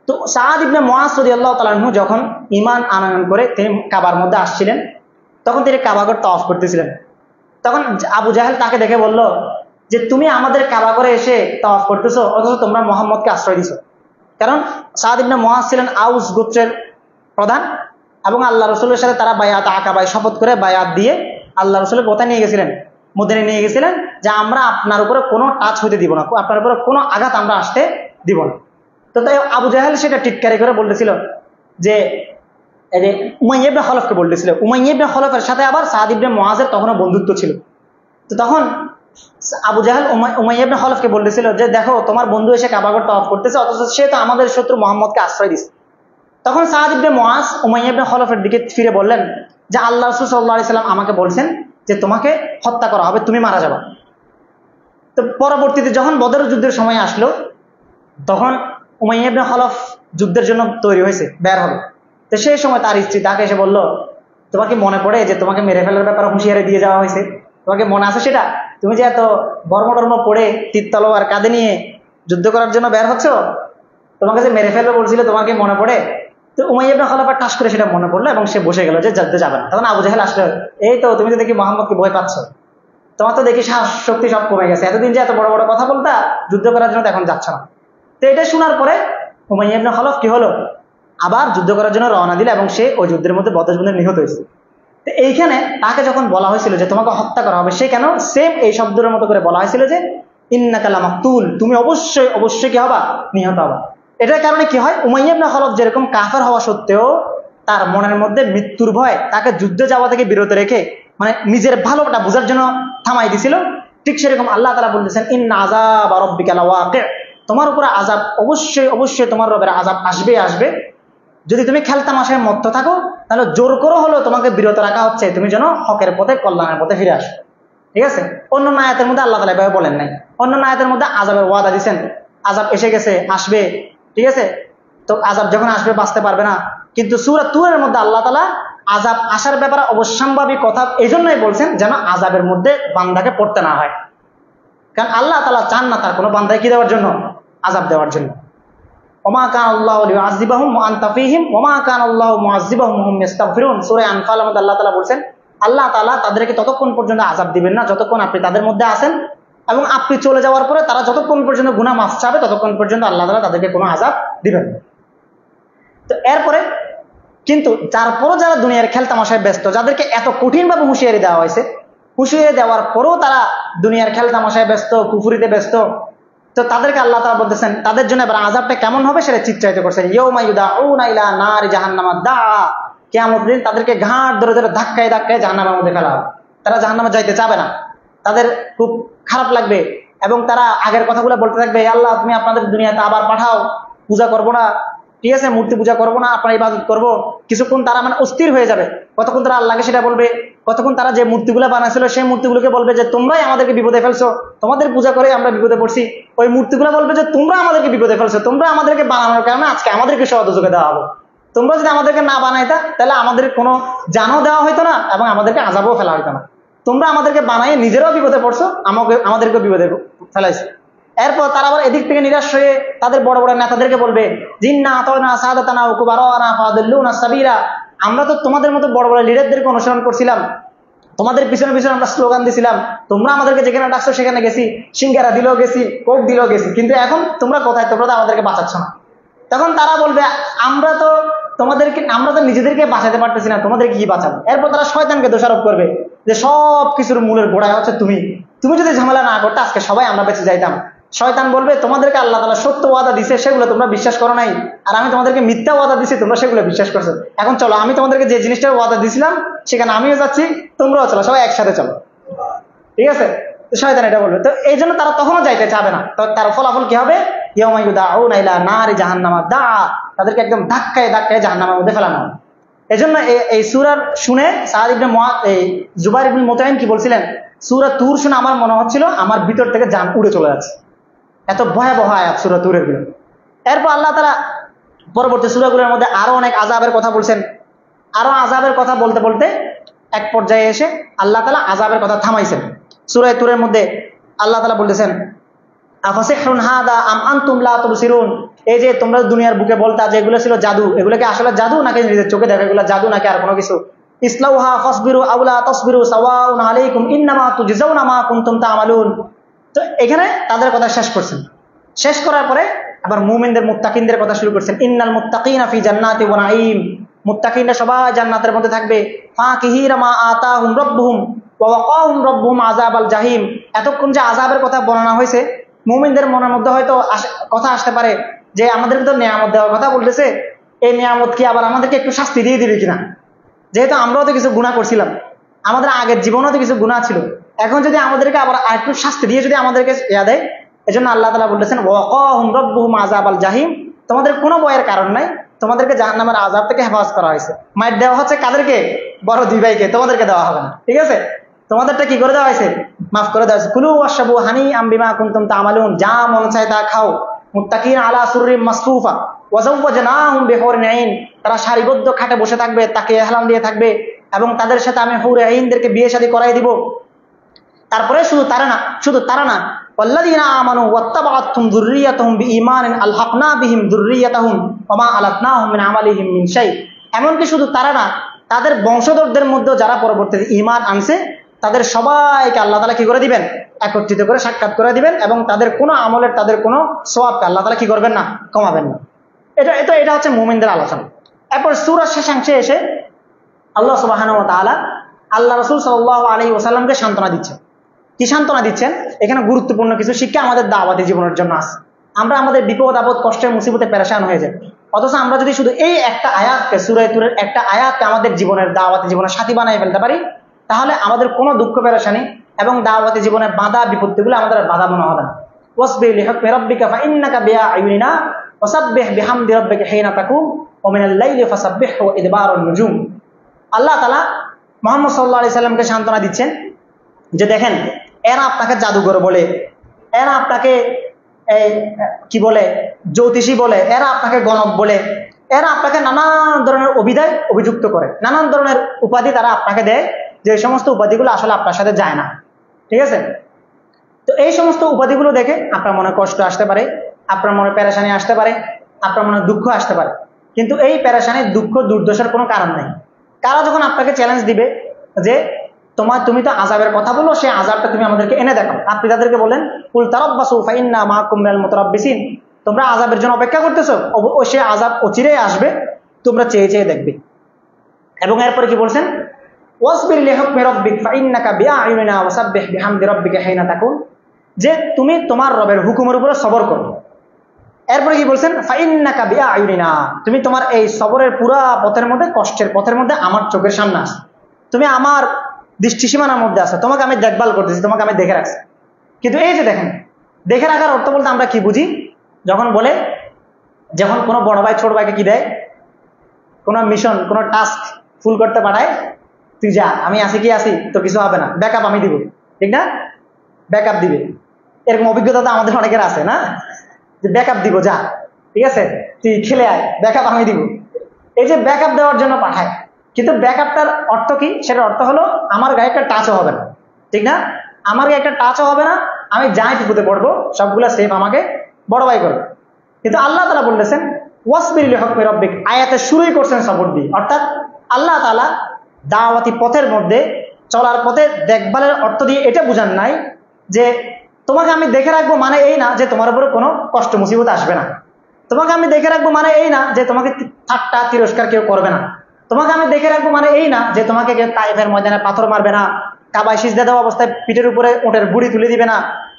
তো সাআদ ইবনে মুআজ রাদিয়াল্লাহু তাআলা আনহু যখন ঈমান আনয়ন করে তিনি কাবার মধ্যে আসছিলেন, তখন তিনি কাবাঘর তাওয়াফ করতেছিলেন। তখন আবু জাহেল তাকে দেখে বলল যে তুমি আমাদের কাবাঘরে এসে তাওয়াফ করতেছো, অথচ তোমরা মুহাম্মদকে আশ্রয় দিছো। কারণ সাআদ ইবনে মুআজ ছিলেন আউস গোত্রের প্রধান এবং আল্লাহ রাসূলের সাথে তারা বায়াত আকাবায় শপথ করে বায়াত দিয়ে আল্লাহ রাসূলের কোথায় নিয়ে গেছিলেন? মদিনায় নিয়ে গেছিলেন যে আমরা আপনার উপরে কোনো টাচ হইতে দিব না, আপনার উপরে কোনো আঘাত আমরা আসতে দিব না। তো তাই আবু জাহেল সেটা টিটকারি করে বলতেছিল যে উমাইয়া ইবনে খালাফকে বলতেছিল। উমাইয়া ইবনে খালাফের সাথে আবার সাআদ ইবনে মুআজের তখনও বন্ধুত্ব ছিল। তো তখন আবু জাহেল উমাইয়া ইবনে খালাফকে বলতেছিল যে দেখো তোমার বন্ধু এসে কাবাঘর তাওয়াফ করতেছে, অথচ সে তো আমাদের শত্রু মুহাম্মদকে আশ্রয় দিচ্ছে। তখন সাআদ ইবনে মুআজ উমাইয়া ইবনে খালাফের দিকে ফিরে বললেন যে আল্লাহ রাসূল সাল্লাল্লাহু আলাইহি সাল্লাম আমাকে বলছেন যে তোমাকে হত্যা করা হবে, তুমি মারা যাবে। তো পরবর্তীতে যখন বদর যুদ্ধের সময় আসলো, তখন উমাইয়া ইবনে খালফ যুদ্ধের জন্য তৈরি হয়েছে, বের হবে। তো সেই সময় তার স্ত্রী তাকে এসে বলল, তোমার কি মনে পড়ে যে তোমাকে মেরে ফেলার ব্যাপারে হুঁশিয়ারি দিয়ে যাওয়া হয়েছে? তোমাকে মনে আছে সেটা? তুমি যে এত বর্ম টর্ম পড়ে তীর তলোয়ার কাঁধে নিয়ে যুদ্ধ করার জন্য বের হচ্ছ, তোমাকে যে মেরে ফেলবে বলছিল, তোমার কি মনে পড়ে? তো উমাইয়া ইবনে খালফ ঠাস করে সেটা মনে পড়লো এবং সে বসে গেল যে যুদ্ধে যাবে না। তখন আবু জাহেল আসলো, এই তো তুমি তো দেখি মোহাম্মদকে ভয় পাচ্ছ, তোমার তো দেখি সাহস শক্তি সব কমে গেছে, এতদিন যে এত বড় বড় কথা বলতা যুদ্ধ করার জন্য এখন যাচ্ছ না। তো এটা শোনার পরে উমাইয়া ইবনে খালফ কি হলো, আবার যুদ্ধ করার জন্য রওনা দিল এবং সে ওই যুদ্ধের মধ্যে বদর যুদ্ধে নিহত হয়েছে। তো এইখানে তাকে যখন বলা হয়েছিল যে তোমাকে হত্যা করা হবে, সে কেন সেম এই শব্দের মতো করে বলা হয়েছিল যে ইন্নাকা লামাকতুল, তুমি অবশ্যই অবশ্যই কি হবা, নিহত হবা। এটার কারণে কি হয়, উমাইয়া ইবনে খালফ যেরকম কাফের হওয়া সত্ত্বেও তার মনের মধ্যে মৃত্যুর ভয় তাকে যুদ্ধে যাওয়া থেকে বিরত রেখে মানে নিজের ভালোটা বোঝার জন্য থামাই দিছিল। ঠিক সেরকম আল্লাহ তাআলা বলতেছেন ইন্না আযাব রাব্বিকা লাওয়াকি, তোমার উপরে আযাব অবশ্যই অবশ্যই তোমার রবের আযাব আসবে আসবে। যদি তুমি খেলতামাশায় মত্ত থাকো তাহলে জোর করে হলেও তোমাকে বিরত রাখা হচ্ছে, তুমি যেন হকের পথে কল্যাণের পথে ফিরে আসো। ঠিক আছে, অন্য আয়াতের মধ্যে আল্লাহ তাআলা এভাবে বলেন নাই, অন্য আয়াতের মধ্যে আযাবের ওয়াদা দিয়েছেন, আযাব এসে গেছে, আসবে। ঠিক আছে, তো আযাব যখন আসবে বাঁচতে পারবে না। কিন্তু সূরা তুরের মধ্যে আল্লাহ তাআলা আযাব আসার ব্যাপারে অবশ্যম্ভাবী কথা এই জন্যই বলছেন যেন আযাবের মধ্যে বান্দাকে পড়তে না হয়। কারণ আল্লাহ তাআলা চান না তার কোনো বান্দাকে কি দেওয়ার জন্য, আযাব দেওয়ার জন্য। ওমা কান আল্লাহু লিউআযযিবাহুম ওয়া আনতা ফীহিম ওমা কান আল্লাহু মুআযযিবাহুম ওয়া হুম ইস্তাগফিরুন। সূরা আনফালের মধ্যে আল্লাহ তাআলা বলেন, আল্লাহ তাআলা তাদেরকে ততক্ষণ পর্যন্ত আযাব দিবেন না যতক্ষণ আপনি তাদের মধ্যে আছেন, এবং আপনি চলে যাওয়ার পরে তারা যতক্ষণ পর্যন্ত গুনাহ মাফ চাবে ততক্ষণ পর্যন্ত আল্লাহ তাআলা তাদেরকে কোনো আযাব দিবেন না। তো এরপরে কিন্তু তারপরও যারা দুনিয়ার খেলতামাশায় ব্যস্ত, যাদেরকে এত কঠিনভাবে হুঁশিয়ারি দেওয়া হয়েছে, হুঁশিয়ারি দেওয়ার পরেও তারা দুনিয়ার খেলতামাশায় ব্যস্ত, কুফরিতে ব্যস্ত, তো তাদেরকে আল্লাহ তাআলা বলতেছেন তাদের জন্য এবার আযাবটা কেমন হবে সেটা চিত্রায়িত করছেন। ইয়াউমা ইউদাউনা ইলা নারি জাহান্নামা দাআ, কিয়ামতের দিন তাদেরকে ঘাট ধরে ধরে ধাক্কায় ধাক্কায় জাহান্নামের মধ্যে ফেলা হবে। তারা জাহান্নামে যাইতে চাবে না, তাদের খুব খারাপ লাগবে এবং তারা আগের কথাগুলো বলতে থাকবে, আল্লাহ তুমি আপনাদের দুনিয়াতে আবার পাঠাও, পূজা করবো না, ঠিক আছে, মূর্তি পূজা করবো না, আপনার ইবাদত করবো। কিছুক্ষণ তারা মানে অস্থির হয়ে যাবে, কতক্ষণ তারা আল্লাহকে সেটা বলবে, কতক্ষণ তারা যে মূর্তিগুলো বানাইছিল সেই মূর্তিগুলোকে বলবে যে তোমরাই আমাদেরকে বিপদে ফেলছো, তোমাদের পূজা করে আমরা বিপদে পড়ছি। ওই মূর্তিগুলো বলবে যে তোমরা আমাদেরকে বিপদে ফেলছো, তোমরা আমাদেরকে বানানোর কারণে আজকে আমাদেরকে সহযোগিতা দেওয়া হবে, তোমরা যদি আমাদেরকে না বানাইতা তাহলে আমাদের কোনো জানও দেওয়া হইতো না এবং আমাদেরকে আযাবও ফেলা হইতো না। তোমরা আমাদেরকে বানাইয়ে নিজেরাও বিপদে পড়ছো, আমাদেরকে বিপদে ফেলাইছো। এরপর তারা আবার এদিক থেকে নিরাশ হয়ে তাদের বড় বড় নেতাদেরকে বলবে, জিন্না আতানা সাদাতানা ওয়া কুবারানা ফাদুল্লুনা সাবিরা, আমরা তো তোমাদের মতো বড় বড় লিডারদেরকে অনুসরণ করছিলাম, তোমাদের পিছনে পিছনে আমরা স্লোগান দিছিলাম, তোমরা আমাদেরকে যেখানে ডাকছো সেখানে গেছি, সিঙ্গারা দিলেও গেছি, কোক দিলেও গেছি, কিন্তু এখন তোমরা কোথায়, তোমরা তো আমাদেরকে বাঁচাচ্ছ না। তখন তারা বলবে আমরা তো নিজেদেরকে বাঁচাতে পারতেছি না, তোমাদেরকে কি বাঁচাবো। এরপর তারা শয়তানকে দোষারোপ করবে যে সব কিছুর মূলের গোড়ায় হচ্ছে তুমি যদি ঝামেলা না করতে আজকে সবাই আমরা বেঁচে যাইতাম। শয়তান বলবে তোমাদেরকে আল্লাহ তাআলা সত্য ওয়াদা দিছে, সেগুলো তোমরা বিশ্বাস করো নাই, আর আমি তোমাদেরকে মিথ্যা ওয়াদা দিছি, তোমরা সেগুলো বিশ্বাস করছো। এখন চলো, আমি তোমাদেরকে যে জিনিসটার ওয়াদা দিছিলাম সেখানে আমিও যাচ্ছি, তোমরাও চলো, সবাই একসাথে চলো। ঠিক আছে, শয়তান এটা বলবে। তো এই জন্য তারা তখনও যাইতে চাবে না। তো তার ফলাফল কি হবে, ইয়াউমা ইউদাউনা ইলা নারি জাহান্নামা দাআ, তাদেরকে একদম ধাক্কায় ধাক্কায় জাহান্নামের মধ্যে ফেলানো হবে। এজন্য এই সূরার শুনে সাদ ইবনে জুবাইর ইবনে মুতাইম কি বলছিলেন, সূরা তুর শুনে আমার মনে হচ্ছিল আমার ভিতর থেকে জান উড়ে চলে যাচ্ছে, এত ভয়াবহ আয়াত সূরা তুরের গুলো। এরপর আল্লাহ তাআলা পরবর্তী সূরাগুলোর মধ্যে আরো অনেক আযাবের কথা বলছেন। আরো আযাবের কথা বলতে বলতে এক পর্যায়ে এসে আল্লাহ তাআলা আযাবের কথা থামাইছেন। সূরা তুরের মধ্যে আল্লাহ তাআলা বলতেছেন, আফাসিহরুন হাদা আম আনতুম লা তুবসিরুন, এই যে তোমরা দুনিয়ার বুকে বলতা যে এগুলো ছিল জাদু, এগুলো কি আসলে জাদু নাকি নিজের চোখে দেখা এগুলো জাদু নাকি আর কোনো কিছু। ইসলাউহা ফাসবিরু আও লা তাসবিরু সাওয়াউন আলাইকুম ইন্নামা তুজজাউনা মা কুনতুম তা'মালুন। তো এখানে তাদের কথা শেষ করছেন। শেষ করার পরে আবার মুমিনদের মুত্তাকিনদের কথা শুরু করছেন, ইন্নাল মুত্তাকিনা ফি জান্নাতি ওয়া নাঈম, মুত্তাকিনরা সবাই জান্নাতের মধ্যে থাকবে। ফাকিহিরা মা আতাহুম রাব্বুহুম ওয়া ওয়াকাহুম রাব্বুহুম আযাবাল জাহিম। এতক্ষণ যে আযাবের কথা বর্ণনা হয়েছে, মুমিনদের মনের মধ্যে হয়তো কথা আসতে পারে যে আমাদের তো নিয়ামত দেওয়ার কথা বলতেছে, এই নিয়ামত কি আবার আমাদেরকে একটু শাস্তি দিয়ে দিবে কিনা, যেহেতু আমরাও তো কিছু গুনাহ করছিলাম, আমাদের আগের জীবনেও তো কিছু গুনাহ ছিল, এখন যদি আমাদেরকে আবার আরেকটু শাস্তি দিয়ে যদি আমাদেরকে দেয়। এজন্য আল্লাহ তাআলা বলতেছেন ওয়াকাহুম রাব্বুহুম আযাবাল জাহিম, তোমাদের কোনো ভয়ের কারণ নাই, তোমাদেরকে জাহান্নামের আযাব থেকে হেফাজত করা হয়েছে। মাইর দেওয়া হচ্ছে কাদেরকে, বড় দুই ভাইকে, তোমাদেরকে দেওয়া হবে না, ঠিক আছে? তোমাদেরটা কি করে দেওয়া হয়েছে? মাফ করে দেওয়া হয়েছে। কুলু ওয়াশরাবু হানিআম বিমা কুনতুম তা'মালুন, যা মন চায় তা খাও। মুত্তাকিন আলা সুররিম মাসফুফা ওয়া যাওয়াজনাহুম বিহুরিন আইন, তারা সারিবদ্ধ খাটে বসে থাকবে, তাকে ইহরাম দিয়ে থাকবে, এবং তাদের সাথে আমি হুরে আইনদেরকে বিয়ে শাদী করাই দিব। তারপরে শুধু তারা না ওয়াল্লাযীনা আমানু ওয়াত্তাবাআতহুম যুররিয়াতুহুম বিঈমানিন আলহাকনা বিহিম যুররিয়াতাহুম ওয়া মা আলাতনাহুম মিন আমালিহিম মিন শাই। এমনকি শুধু তারা না, তাদের বংশধরদের মধ্যে যারা পরবর্তীতে ঈমান আনছে তাদের সবাইকে আল্লাহ তাআলা কি করে দিবেন? একত্রিত করে সাক্ষাৎ করে দিবেন, এবং তাদের কোনো আমলের, তাদের কোনো সওয়াবকে আল্লাহ তাআলা কি করবেন না? কমাবেন না। এটা হচ্ছে মুমিনদের আলোচনা। এরপর সূরার শেষাংশে এসে আল্লাহ সুবহানাহু ওয়া তাআলা আল্লাহ রাসূল সাল্লাল্লাহু আলাইহি ওয়াসাল্লামকে সান্ত্বনা দিচ্ছেন। কি সান্ত্বনা দিচ্ছেন? এখানে গুরুত্বপূর্ণ কিছু শিক্ষা আমাদের দাওয়াতি জীবনের জন্য আছে। আমরা আমাদের বিপদ আপদ, কষ্টের মুসিবতে পেরেশান হয়ে যাই, অথচ আমরা যদি শুধু এই একটা আয়াতকে, সূরা তুরের একটা আয়াতকে আমাদের জীবনের দাওয়াতি জীবনের সাথী বানিয়ে ফেলতে পারি, তাহলে আমাদের কোনো দুঃখ পেরেশানি এবং দাওয়াতি জীবনের বাধা বিপত্তিগুলো আমাদের বাধা মনে হবে না। ওয়াসবির লিহুকমি রাব্বিকা ফাইন্নাকা বিআইউনিনা ওয়াসাব্বিহ বিহামদি রাব্বিকা হিনা তাকুম ওয়া মিনাল লাইলি ফাসাব্বিহু ওয়া ইদবারুন নুজুম। আল্লাহ তাআলা মুহাম্মদ সাল্লাল্লাহু আলাইহি সাল্লামকে সান্ত্বনা দিচ্ছেন যে দেখেন, এরা আপনাকে জাদুঘর বলে, এরা আপনাকে কি বলে, জ্যোতিষী বলে, এরা আপনাকে গণক বলে, এরা আপনাকে নানান ধরনের অভিযুক্ত করে, নানান ধরনের উপাধি তারা আপনাকে দেয়, যে সমস্ত উপাধিগুলো আসলে আপনার সাথে যায় না, ঠিক আছে? তো এই সমস্ত উপাধিগুলো দেখে আপনার মনে কষ্ট আসতে পারে, আপনার মনে পেরেশানি আসতে পারে, আপনার মনে দুঃখ আসতে পারে, কিন্তু এই পেরেশানি, দুঃখ, দুর্দশার কোনো কারণ নাই। কারা যখন আপনাকে চ্যালেঞ্জ দিবে যে তুমি তো আযাবের কথা বলো, সেই আযাবটা তুমি আমাদেরকে এনে দেখাও, আপনি তাদেরকে বলেন কুল তারাব্বাসু ফাইন্না মাআকুম মিনাল মুতারাব্বিসিন, তোমরা আযাবের জন্য অপেক্ষা করতেছো, সেই আযাব অচিরেই আসবে, তোমরা চেয়ে চেয়ে দেখবে। এবং এরপরে কি বলছেন? ওয়াসবির লিহুকমি রাব্বিক ফাইন্নাকা বিআইউনিনা ওয়াসাব্বিহ বিহামদি রাব্বিকা হিনা তাকুন, যে তুমি তোমার রবের হুকুমের উপরে সবর করো। এরপরে কি বলছেন? ফাইন্নাকা বিআইউনিনা, তুমি তোমার এই সবরের পুরা পথের মধ্যে, কষ্টের পথের মধ্যে আমার চোখের সামনে আসো, তুমি আমার দৃষ্টি সীমানার মধ্যে আছে, তোমাকে আমি দেখভাল করতেছি, তোমাকে আমি দেখে রাখছি। কিন্তু এই যে দেখেন, দেখে রাখার অর্থ বলতে আমরা কি বুঝি? যখন বলে, যখন কোনো বড় ভাই ছোট ভাইকে কি দেয়, কোনো মিশন, কোনো টাস্ক ফুল করতে পাঠায়, তুই যা, আমি আসি, কি আসি, তো কিছু হবে না, ব্যাকআপ আমি দিব, ঠিক না? ব্যাকআপ দিবে, এরকম অভিজ্ঞতা তো আমাদের অনেকের আছে না, যে ব্যাকআপ দিব, যা, ঠিক আছে, তুই খেলে আয়, ব্যাকআপ আমি দিব। এই যে ব্যাকআপ দেওয়ার জন্য পাঠায়, কিন্তু ব্যাকআপটার অর্থ কি? সেটার অর্থ হলো আমার গায়ে একটা টাচও হবে না, ঠিক না? আমার গায়ে একটা টাচও হবে না, আমি যাই বিপদে পড়বো সবগুলা সেফ আমাকে বড় ভাই করবে। কিন্তু আল্লাহ তাআলা বলতেছেন ওয়াসবির লিহুকমি রাব্বিক, আয়াতে শুরুই করছেন সবর দিয়ে, অর্থাৎ আল্লাহ তাআলা দাওয়াতি পথের মধ্যে চলার পথে দেখভালের অর্থ দিয়ে এটা বুঝান নাই যে তোমাকে আমি দেখে রাখবো মানে এই না যে তোমার উপরে কোনো কষ্ট মুসিবত আসবে না, তোমাকে আমি দেখে রাখবো মানে এই না যে তোমাকে ঠাট্টা তিরস্কার কেউ করবে না, তোমাকে আমি দেখে রাখবো মানে এই না যে তোমাকে কেউ তায়েফের ময়দানে পাথর মারবে না, কাবায় সিজদা দেওয়া অবস্থায় পিঠের উপরে উটের বুড়ি তুলে দিবে না,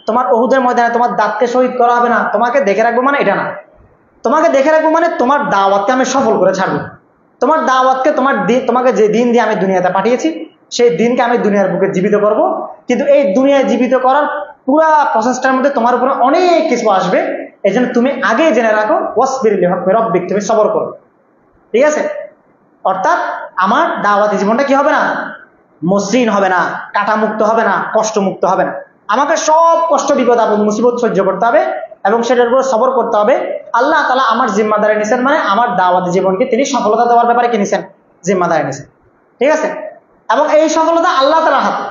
তোমার উহুদের ময়দানে তোমার দাঁতকে শহীদ করা হবে না। তোমাকে দেখে রাখবো মানে এটা না, তোমাকে দেখে রাখবো মানে তোমার দাওয়াতকে আমি সফল করে ছাড়বো, তোমার দাওয়াতকে, তোমাকে যে দিন দিয়ে আমি দুনিয়াতে পাঠিয়েছি সেই দিনকে আমি দুনিয়ার বুকে জীবিত করব। কিন্তু এই দুনিয়ায় জীবিত করার পুরা প্রসেসটার মধ্যে তোমার উপরে অনেক কিছু আসবে, এই জন্য তুমি আগে জেনে রাখো ওয়াসবির লিহুকমি রাব্বিক, তুমি সবর করো, ঠিক আছে? অর্থাৎ আমার দাওয়াতি জীবনটা কি হবে না? মসৃণ হবে না, কাটামুক্ত হবে না, কষ্টমুক্ত হবে না। আমাকে সব কষ্ট, বিপদ আপদ, মুসিবত সহ্য করতে হবে এবং সেটার উপর সবর করতে হবে। আল্লাহ তাআলা আমার জিম্মাদারি নিছেন, মানে আমার দাওয়াতি জীবনকে তিনি সফলতা দেওয়ার ব্যাপারে কি নিছেন? জিম্মাদারি নিছেন, ঠিক আছে? এবং এই সফলতা আল্লাহ তাআলার হাতে,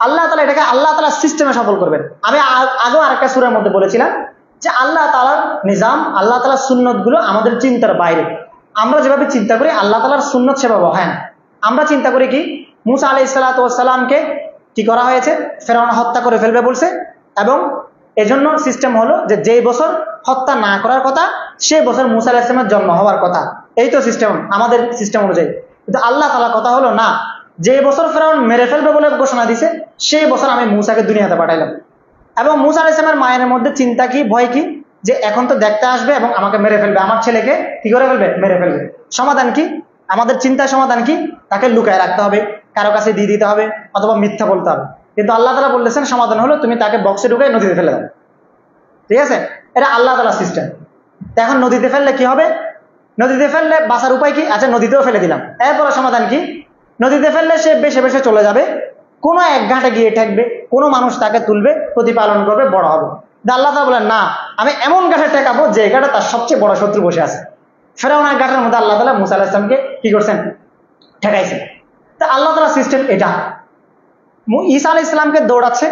আল্লাহ তাআলা এটাকে আল্লাহ তাআলার সিস্টেমে সফল করবেন। আমি আগেও আরেকটা সূরার মধ্যে বলেছিলাম যে আল্লাহ তাআলার নিজাম, আল্লাহ তাআলার সুন্নত গুলো আমাদের চিন্তার বাইরে। আমরা যেভাবে চিন্তা করি আল্লাহ তাআলার সুন্নত সেভাবে হয় না। আমরা চিন্তা করি কি, মুসা আলাইহিস সালাতু ওয়াস সালামকে কি করা হয়েছে? ফেরাউন হত্যা করে ফেলবে বলছে, এবং এজন্য সিস্টেম হলো যে যেই বছর হত্যা না করার কথা সেই বছর মুসা আলাইহিস সালামের জন্ম হওয়ার কথা। এই তো সিস্টেম, আমাদের সিস্টেম অনুযায়ী। কিন্তু আল্লাহ তাআলার কথা হলো না, যে বছর ফেরাউন মেরে ফেলবে বলে ঘোষণা দিছে সেই বছর আমি মুসাকে দুনিয়াতে পাঠাইলাম। এবং মুসা আলাইহিস সালামের মায়ের মধ্যে চিন্তা কি, ভয় কি, যে এখন তো দেখতে আসবে এবং আমাকে মেরে ফেলবে, আমার ছেলেকে কি করে ফেলবে? মেরে ফেলবে। সমাধান কি? আমাদের চিন্তার সমাধান কি? তাকে লুকায় রাখতে হবে, কারো কাছে দিয়ে দিতে হবে, অথবা মিথ্যা বলতে হবে। কিন্তু আল্লাহ তাআলা বলতেছেন সমাধান হলো তুমি তাকে বক্সে ঢুকে নদীতে ফেলে দাও, ঠিক আছে? এটা আল্লাহ তাআলার সিস্টেম। এখন নদীতে ফেললে কি হবে? নদীতে ফেললে বাঁচার উপায় কি? আচ্ছা নদীতেও ফেলে দিলাম, এরপরে সমাধান কি? নদীতে ফেললে সে বেশে বেশে চলে যাবে, কোনো এক ঘাটে গিয়ে ঠেকবে, কোনো মানুষ তাকে তুলবে, প্রতিপালন করবে, বড় হবে। আল্লাহ তাআলা বলেন না, আমি এমন ঘাটে ঠেকাবো যে ঘাটে তার সবচেয়ে বড় শত্রু বসে আছে। ফেরাউনের ঘাটের মধ্যে আল্লাহ তাআলা মুসা আলাইহিস সালামকে কি করছেন? ঠেকাইছেন। তা আল্লাহ তাআলা সিস্টেম এটা, ঈসা আলাইহিস সালামকে দৌড়াচ্ছে,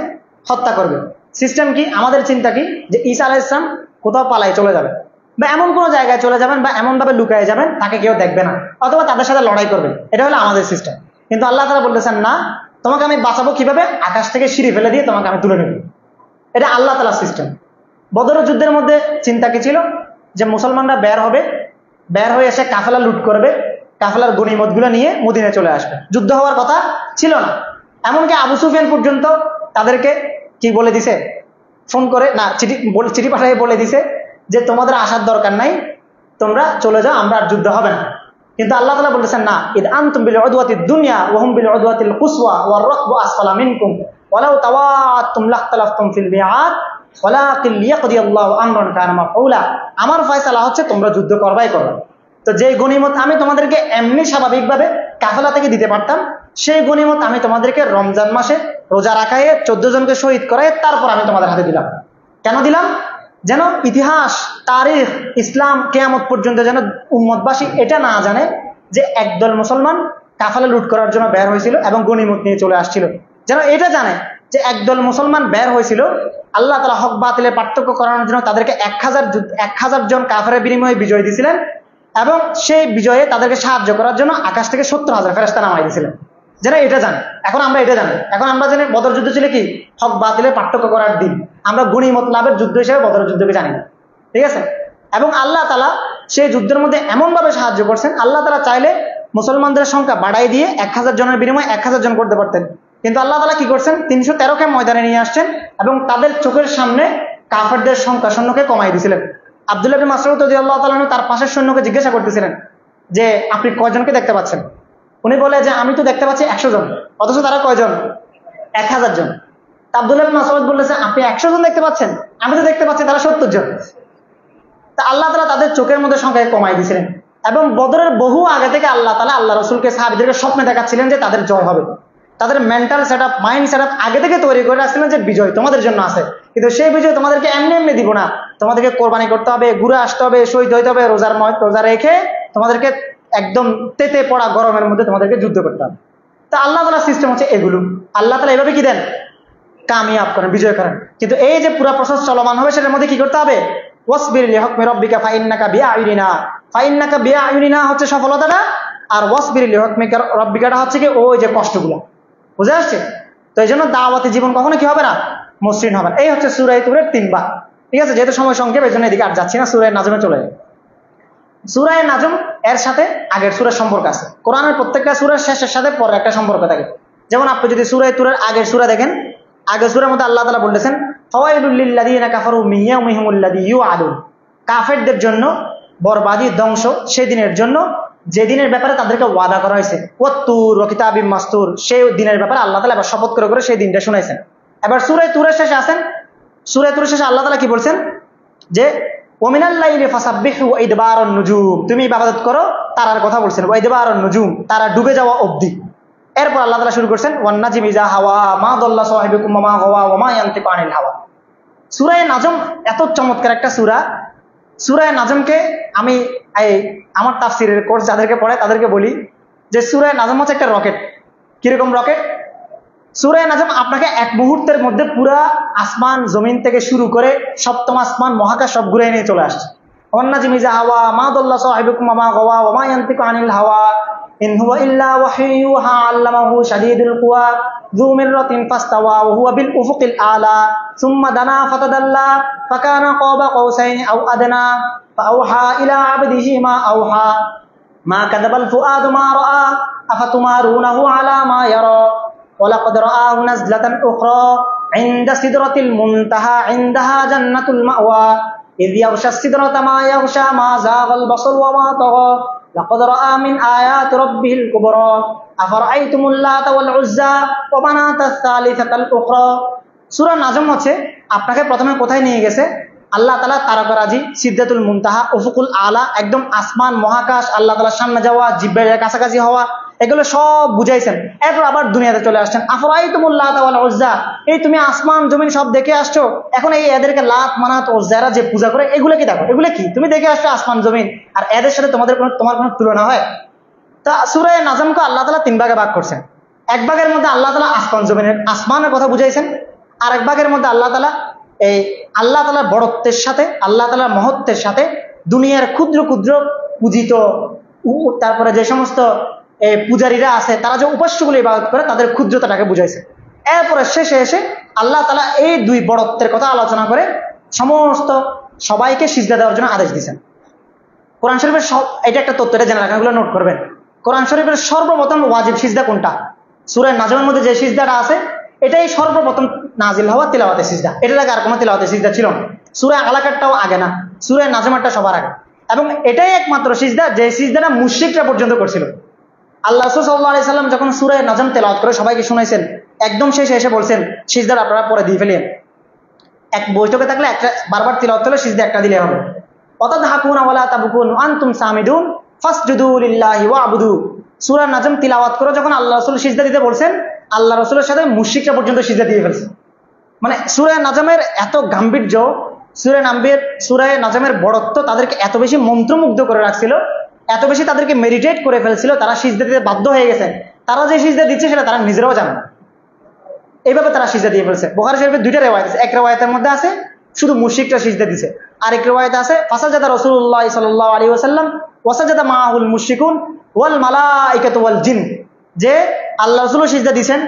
হত্যা করবে। সিস্টেম কি? আমাদের চিন্তা কি যে ঈসা আলাইহিস সালাম কোথাও পালাই চলে যাবে, বা এমন কোন জায়গায় চলে যাবেন, বা এমন ভাবে লুকিয়ে যাবেন তাকে কেউ দেখবে না, অথবা তাদের সাথে লড়াই করবেন। এটা হলো আমাদের সিস্টেম। কিন্তু আল্লাহ তাআলা বলতেছেন না, তোমাকে আমি বাঁচাবো কিভাবে? আকাশ থেকে সিঁড়ি ফেলে দিয়ে তোমাকে আমি তুলে নেব। এটা আল্লাহ তাআলার সিস্টেম। বদরের যুদ্ধের মধ্যে চিন্তা কি ছিল? যে মুসলমানরা বের হবে, বের হয়ে এসে কাফেলা লুট করবে, কাফেলার গনিমত গুলো নিয়ে মদিনায় চলে আসবে। যুদ্ধ হওয়ার কথা ছিল না। এমনকি আবু সুফিয়ান পর্যন্ত তাদেরকে কি বলে দিছে, ফোন করে না, চিঠি পাঠিয়ে বলে দিছে যে তোমাদের আসার দরকার নাই, তোমরা চলে যাও, আমরা আর যুদ্ধ হবে না। কিন্তু আল্লাহ তাআলা বলেছেন না, ইদ আনতুম বিল উদওয়াতিদ দুনিয়া ওয়া হুম বিল উদওয়াতিল কুসওয়া ওয়ার রাকবু আসফালা মিনকুম ওয়ালাউ তাওয়াতুম লাখতালাফতুম ফিল মিআদ ওয়ালাকিন লিয়াকদিয়াল্লাহু আমরান কানা মাফউলা। আমার ফয়সালা হচ্ছে তোমরা যুদ্ধ করবাই করবে। তো যে গনিমত আমি তোমাদেরকে এমনি স্বাভাবিকভাবে কাফেলা থেকে দিতে পারতাম, সেই গনিমত আমি তোমাদেরকে রমজান মাসে রোজা রাখায় 14 জনকে শহীদ করায় তারপর আমি তোমাদের হাতে দিলাম। কেন দিলাম? যেন ইতিহাস, তারিখ, ইসলাম কিয়ামত পর্যন্ত যেন উম্মতবাসী এটা না জানে যে একদল মুসলমান কাফেলা লুট করার জন্য বের হয়েছিল এবং গনিমত নিয়ে চলে আসছিল। যেন এটা জানে যে একদল মুসলমান বের হয়েছিল, আল্লাহ তাআলা হক বাতিলের পার্থক্য করানোর জন্য তাদেরকে 1000 জন কাফেরের বিনিময়ে বিজয় দিয়েছিলেন, এবং সেই বিজয়ে তাদেরকে সাহায্য করার জন্য আকাশ থেকে 70,000 ফেরেশতা নামাই দিয়েছিলেন। যেন এটা জানে। এখন আমরা এটা জানি। এখন আমরা জানি বদর যুদ্ধ ছিল কি? হক বাতিলের পার্থক্য করার দিন। আমরা গনিমত লাভের যুদ্ধ হিসেবে বদর যুদ্ধকে জানি না। ঠিক আছে? এবং আল্লাহ তাআলা সেই যুদ্ধের মধ্যে এমন ভাবে সাহায্য করছেন, আল্লাহ তাআলা চাইলে মুসলমানদের সংখ্যা বাড়াই দিয়ে 1000 জনের বিনিময়ে 1000 জন করতে পারতেন। কিন্তু আল্লাহ তাআলা কি করছেন? 313কে ময়দানে নিয়ে আসছেন এবং তাদের চোখের সামনে কাফেরদের সংখ্যা সৈন্যকে কমাই দিয়েছিলেন। আব্দুল্লাহ ইবনে মাসউদ রাদিয়াল্লাহু তাআলা তার পাশের সৈন্যকে জিজ্ঞাসা করতেছিলেন যে আপনি কয়জনকে দেখতে পাচ্ছেন? উনি বলে যে আমি তো দেখতে পাচ্ছি 100 জন, অথচ তারা কয়জন? 1000 জন। আব্দুল্লাহ ইবনে মাসউদ বলেছে আপনি 100 জন দেখতে পাচ্ছেন, আমি তো দেখতে পাচ্ছি তারা 70 জন। তা আল্লাহ তাআলা তাদের চোখের মধ্যে সংখ্যা কমাই দিয়েছিলেন। এবং বদরের বহু আগে থেকে আল্লাহ তাআলা আল্লাহ রাসূলকে সাহাবীদেরকে স্বপ্নে দেখাচ্ছিলেন যে তাদের জয় হবে। তাদের মেন্টাল সেটআপ, মাইন্ড সেটআপ আগে থেকে তৈরি করে রাখছিলেন যে বিজয় তোমাদের জন্য আছে, কিন্তু সেই বিজয় তোমাদেরকে এমনি এমনি দিব না, তোমাদেরকে কোরবানি করতে হবে, ঘুরে আসতে হবে, শহীদ হইতে হবে, রোজা রেখে তোমাদেরকে একদম তেতে পড়া গরমের মধ্যে তোমাদেরকে যুদ্ধ করতে হবে। তা আল্লাহ তাআলার সিস্টেম হচ্ছে এগুলো। আল্লাহ তাআলা এভাবে কি দেন? কামিয়াব করেন, বিজয় করেন। কিন্তু এই যে পুরো প্রসেস চলমান হবে, সেটার মধ্যে কি করতে হবে? ওয়াসবির লিহুকমি রাব্বিকা ফাইন্নাকা বিআইউনিনা। ফাইন্নাকা বিআইউনিনা হচ্ছে সফলতাটা, আর ওয়াসবির লিহুকমি রাব্বিকাটা হচ্ছে কি ওই যে কষ্টগুলো। বুঝে আসছে? তো এই জন্য দাওয়াতি জীবন কখনো কি হবে না? মসৃণ হবে না। এই হচ্ছে সূরা তুরের 3 ভাগ। ঠিক আছে? যেহেতু সময় সংক্ষেপ এই জন্য এদিকে আর যাচ্ছি না, সূরা নাজমে চলে যাই। সূরা নাজম এর সাথে আগের সূরার সম্পর্ক আছে। কোরআনের প্রত্যেকটা সূরার শেষের সাথে পরে একটা সম্পর্ক থাকে। যেমন আপনি যদি সূরা তুরের আগের সূরা দেখেন, আগের সূরার মধ্যে আল্লাহ তাআলা বলতেছেন ফাওয়াইলুল লিল্লাযিনা কাফারু মিন ইয়াউমিহিমুল্লাযী ইউআদুন। কাফেরদের জন্য বরবাদি, ধ্বংস সেই দিনের জন্য যে দিনের ব্যাপারে তাদেরকে ওয়াদা করা হয়েছে। ওয়াত্তুর ওয়া কিতাবিম মাসতুর, সেই দিনের ব্যাপারে আল্লাহ তাআলা এবার শপথ করে করে সেই দিনটা শুনাইছেন। এবার সূরা তুরের শেষে আছেন, সূরা তুরের শেষে আল্লাহ তাআলা কি বলছেন? যে ওয়ামিনাল লাইলি ফাসাব্বিহু ওয়া ইদবারুন নুজুম, তুমি ইবাদত করো, তারার কথা বলছেন, ওয়া ইদবারুন নুজুম, তারা ডুবে যাওয়া অবধি। এরপর আল্লাহ তাআলা শুরু করছেন ওয়ান নাজমি ইযা হাওয়া মা দাল্লা সাহিবুকুম ওয়া মা গাওয়া ওয়া মা ইয়ানতিকু আনিল হাওয়া। সূরা নাজম এত চমৎকার একটা সূরা। সূরা নাজমকে আমি আমার তাফসীরের কোর্স যাদেরকে পড়াই তাদেরকে বলি যে সূরা নাজম হচ্ছে একটা রকেট। কিরকম রকেট? সূরা নাজম আপনাকে এক মুহূর্তের মধ্যে পুরা আসমান জমিন থেকে শুরু করে সপ্তম আসমান মহাকাশ সব ঘুরে নিয়ে চলে আসছে। ওয়ান নাজমি ইযা হাওয়া মা দাল্লা সাহিবুকুম ওয়া মা গাওয়া ওয়া মা ইয়ানতিকু আনিল হাওয়া ইন হুয়া ইল্লা ওয়াহয়ুন ইউহা আল্লামাহু শাদীদুল কুওয়া যু মিররাতিন ফাস্তাওয়া ওয়া হুয়া বিল উফুকিল আলা সুম্মা দানা ফাতাদাল্লা ফাকানা কাবা কাউসাইনি আও আদনা ফাআওহা ইলা আবদিহি মা আওহা মা কাযাবাল ফুআদু মা রাআ আফাতুমারুনাহু আলা মা ইয়ারা ওয়া লাকাদ রাআহু নাজলাতান উখরা ইনদা সিদরাতিল মুনতাহা ইনদাহা জান্নাতুল মাওয়া ইয ইয়াগশা সিদরাতা মা ইয়াগশা মা যাগাল বাসার ওয়া মা তাগা লাকাদ রাআ মিন আয়াতি রাব্বিহিল কুবরা আফারাআইতুমুল লাতা ওয়াল উজ্জা ওয়া মানাতাস সালিসাতাল উখরা। সূরা নাজম হচ্ছে আপনাকে প্রথমে কোথায় নিয়ে গেছে? আল্লাহ তাআলা তারকারাজি, সিদরাতুল মুনতাহা, উফুকুল আলা, একদম আসমান মহাকাশ, আল্লাহ তাআলার সামনে যাওয়া, জিব্রাইলের কাছাকাছি হওয়া, এগুলো সব বুঝাইছেন। এরপর আবার দুনিয়াতে চলে আসছেন। আফরাইতুমুল লাত ওয়াল উজ্জা, এই তুমি আসমান জমিন সব দেখে আসছো, এখন এই এদেরকে লাত মানাত উজ্জারা যে পূজা করে এগুলো কি দেখো, এগুলো কি তুমি দেখে আসছো আসমান জমিন, আর এদের সাথে তোমার কোনো তুলনা হয়? তা সূরা নাজমকে আল্লাহ তাআলা 3 ভাগে ভাগ করছেন। এক ভাগের মধ্যে আল্লাহ তাআলা আসমানের কথা বুঝাইছেন, আর এক ভাগের মধ্যে আল্লাহ তাআলা এই আল্লাহ তাআলার বড়ত্বের সাথে, আল্লাহ তাআলার মহত্বের সাথে দুনিয়ার ক্ষুদ্র ক্ষুদ্র পূজিত, তারপরে যে সমস্ত পূজারীরা আছে তারা যে উপাস্যগুলো ইবাদত করে তাদের ক্ষুদ্রতাটাকে বুঝাইছে। এরপরে শেষে এসে আল্লাহ তাআলা এই 2 বড়ত্বের কথা আলোচনা করে সমস্ত সবাইকে সিজদা দেওয়ার জন্য আদেশ দিয়েছেন। কোরআন শরীফের এটা একটা তথ্য, এটা জেনে রাখেন, এগুলো নোট করবেন। কোরআন শরীফের সর্বপ্রথম ওয়াজিব সিজদা কোনটা? সূরা নাজমের মধ্যে যে সিজদাটা আছে এটাই সর্বপ্রথম নাজিল হওয়া তিলাওয়াতের সিজদা। এটার আগে আর কোনো তিলাওয়াতের সিজদা ছিল না। সূরা আলাকারটাও আগে না, সূরা নাজমেরটা সবার আগে। এবং এটাই একমাত্র সিজদা যে সিজদাটা মুশরিকরা পর্যন্ত করছিল। আল্লাহ রাসূল সাল্লাল্লাহু আলাইহি সাল্লাম যখন সূরা নাজম তেলাওয়াত করে সবাইকে শুনাইছেন, একদম শেষে এসে বলছেন সিজদাটা আপনারা পরে দিয়ে ফেলেন। এক বৈঠকে থাকলে একটা বারবার তিলাওয়াত করলে সিজদা একটা দিলে হবে। ওয়াতাদহাকুনা ওয়ালা তাবকুন আনতুম সামিদুন ফাসজুদু লিল্লাহি ওয়াবুদু। সূরা নাজম তিলাওয়াত করে যখন আল্লাহ রাসূল সিজদা দিতে বলছেন, আল্লাহ রাসূলের সাথে মুশরিকরা পর্যন্ত সিজদা দিয়ে ফেলছে। মানে সূরা নাজমের এত গাম্ভীর্য, সূরা নাজমের বড়ত্ব তাদেরকে এত বেশি মন্ত্রমুগ্ধ করে রাখছিল, এত বেশি তাদেরকে মেডিটেট করে ফেলছিল, তারা সিজদা দিতে বাধ্য হয়ে গেছে। তারা যে সিজদা দিচ্ছে সেটা তারা নিজেরাও জানে না, এইভাবে তারা সিজদা দিয়ে ফেলছে। বুখারী শরীফের 2টা রিওয়ায়াত আছে। এক রিওয়ায়াতের মধ্যে আছে শুধু মুশরিকরা সিজদা দিছে, আর এক রিওয়ায়াতে আছে ফাসাজাদা রাসূলুল্লাহ সাল্লাল্লাহু আলাইহি ওয়াসাল্লাম ওয়াসাজাদা মাআহুল মুশরিকুন ওয়াল মালাইকাতু ওয়াল জিন, যে আল্লাহ রাসূলও সিজদা দিবেন,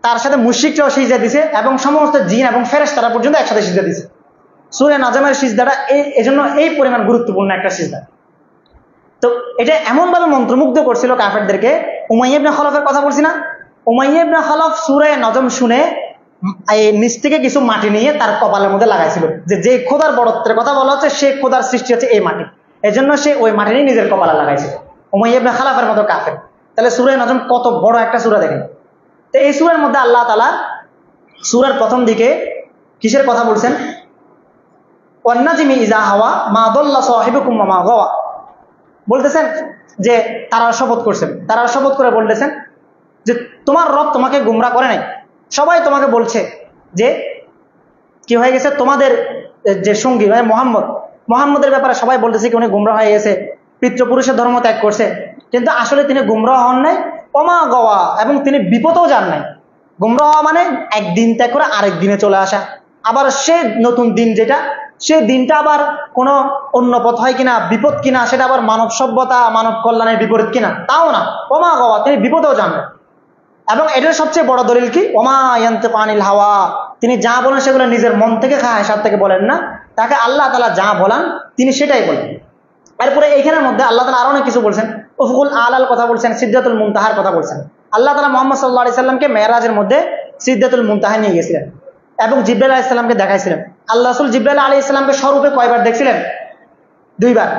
তার সাথে মুশরিকরাও সিজদা দিছে এবং সমস্ত জিন এবং ফেরেশতারা পর্যন্ত একসাথে সিজদা দিছে। সূরা নাজমের সিজদাটা এজন্য এই পরিমাণ গুরুত্বপূর্ণ একটা সিজদা। তো এটা এমন ভাবে মন্ত্রমুগ্ধ করছিল কাফেরদেরকে। উমাইয়া ইবনে খালাফের কথা বলছি না, উমাইয়া ইবনে খালাফ সূরা নাজম শুনে এই নিচ থেকে কিছু মাটি নিয়ে তার কপালের মধ্যে লাগাইছিল, যে খোদার বড়ত্বের কথা বলা হচ্ছে সে খোদার সৃষ্টি হচ্ছে এই মাটি, এজন্য সে ওই মাটি নিয়ে নিজের কপালে লাগাইছিল। উমাইয়া ইবনে খালাফের মতো কাফের। তাহলে সূরা নাজম কত বড় একটা সূরা দেখেন। তো এই সূরার মধ্যে আল্লাহ তাআলা সূরার প্রথম দিকে কিসের কথা বলছেন? ওয়ান নাজমি ইযা হাওয়া মা দাল্লা সাহিবুকুম ওয়া মা গাওয়া, বলতেছেন যে তারার শপথ করছেন, তারার শপথ করে বলতেছেন যে তোমার রব তোমাকে গুমরা করে নাই। সবাই তোমাকে বলছে যে কি হয়ে গেছে, তোমাদের যে সঙ্গী মানে মোহাম্মদের ব্যাপারে সবাই বলতেছে কি উনি গুমরা হয়ে গেছে, পিতৃপুরুষের ধর্ম ত্যাগ করছে, কিন্তু আসলে তিনি গুমরা হন নাই, ওমা গাওয়া, এবং তিনি বিপদেও যান নাই। গুমরা হওয়া মানে একদিন ত্যাগ করে আরেক দিনে চলে আসা, আবার সে নতুন দিন যেটা, সে দিনটা আবার কোনো অন্য পথ হয় কিনা, বিপদ কিনা, সেটা আবার মানব সভ্যতা মানব কল্যাণের বিপরীত কিনা তাও না, ওমা গাওয়া, তিনি বিপদেও যান না। এবং এটার সবচেয়ে বড় দলিল কি, ওমা ইয়ানতিকু আনিল হাওয়া, তিনি যা বলেন সেগুলো নিজের মন থেকে খায়সাত থেকে বলেন না, তাকে আল্লাহ তাআলা যা বলেন তিনি সেটাই বলেন। এরপরে এইখানের মধ্যে আল্লাহ তাআলা আরো অনেক কিছু বলছেন, উফকুল আলাল কথা বলছেন, সিদরাতুল মুনতাহার কথা বলছেন। আল্লাহ তাআলা মুহাম্মদ সাল্লাল্লাহু আলাইহি সাল্লামকে মেরাজের মধ্যে সিদরাতুল মুনতাহা নিয়ে গেছিলেন এবং জিবরাইল আলাইহিস সালামকে দেখাইছিলেন। আল্লাহ রাসূল জিবরাইল আলাইহিস সালামকে স্বরূপে কয়বার দেখছিলেন? 2 বার।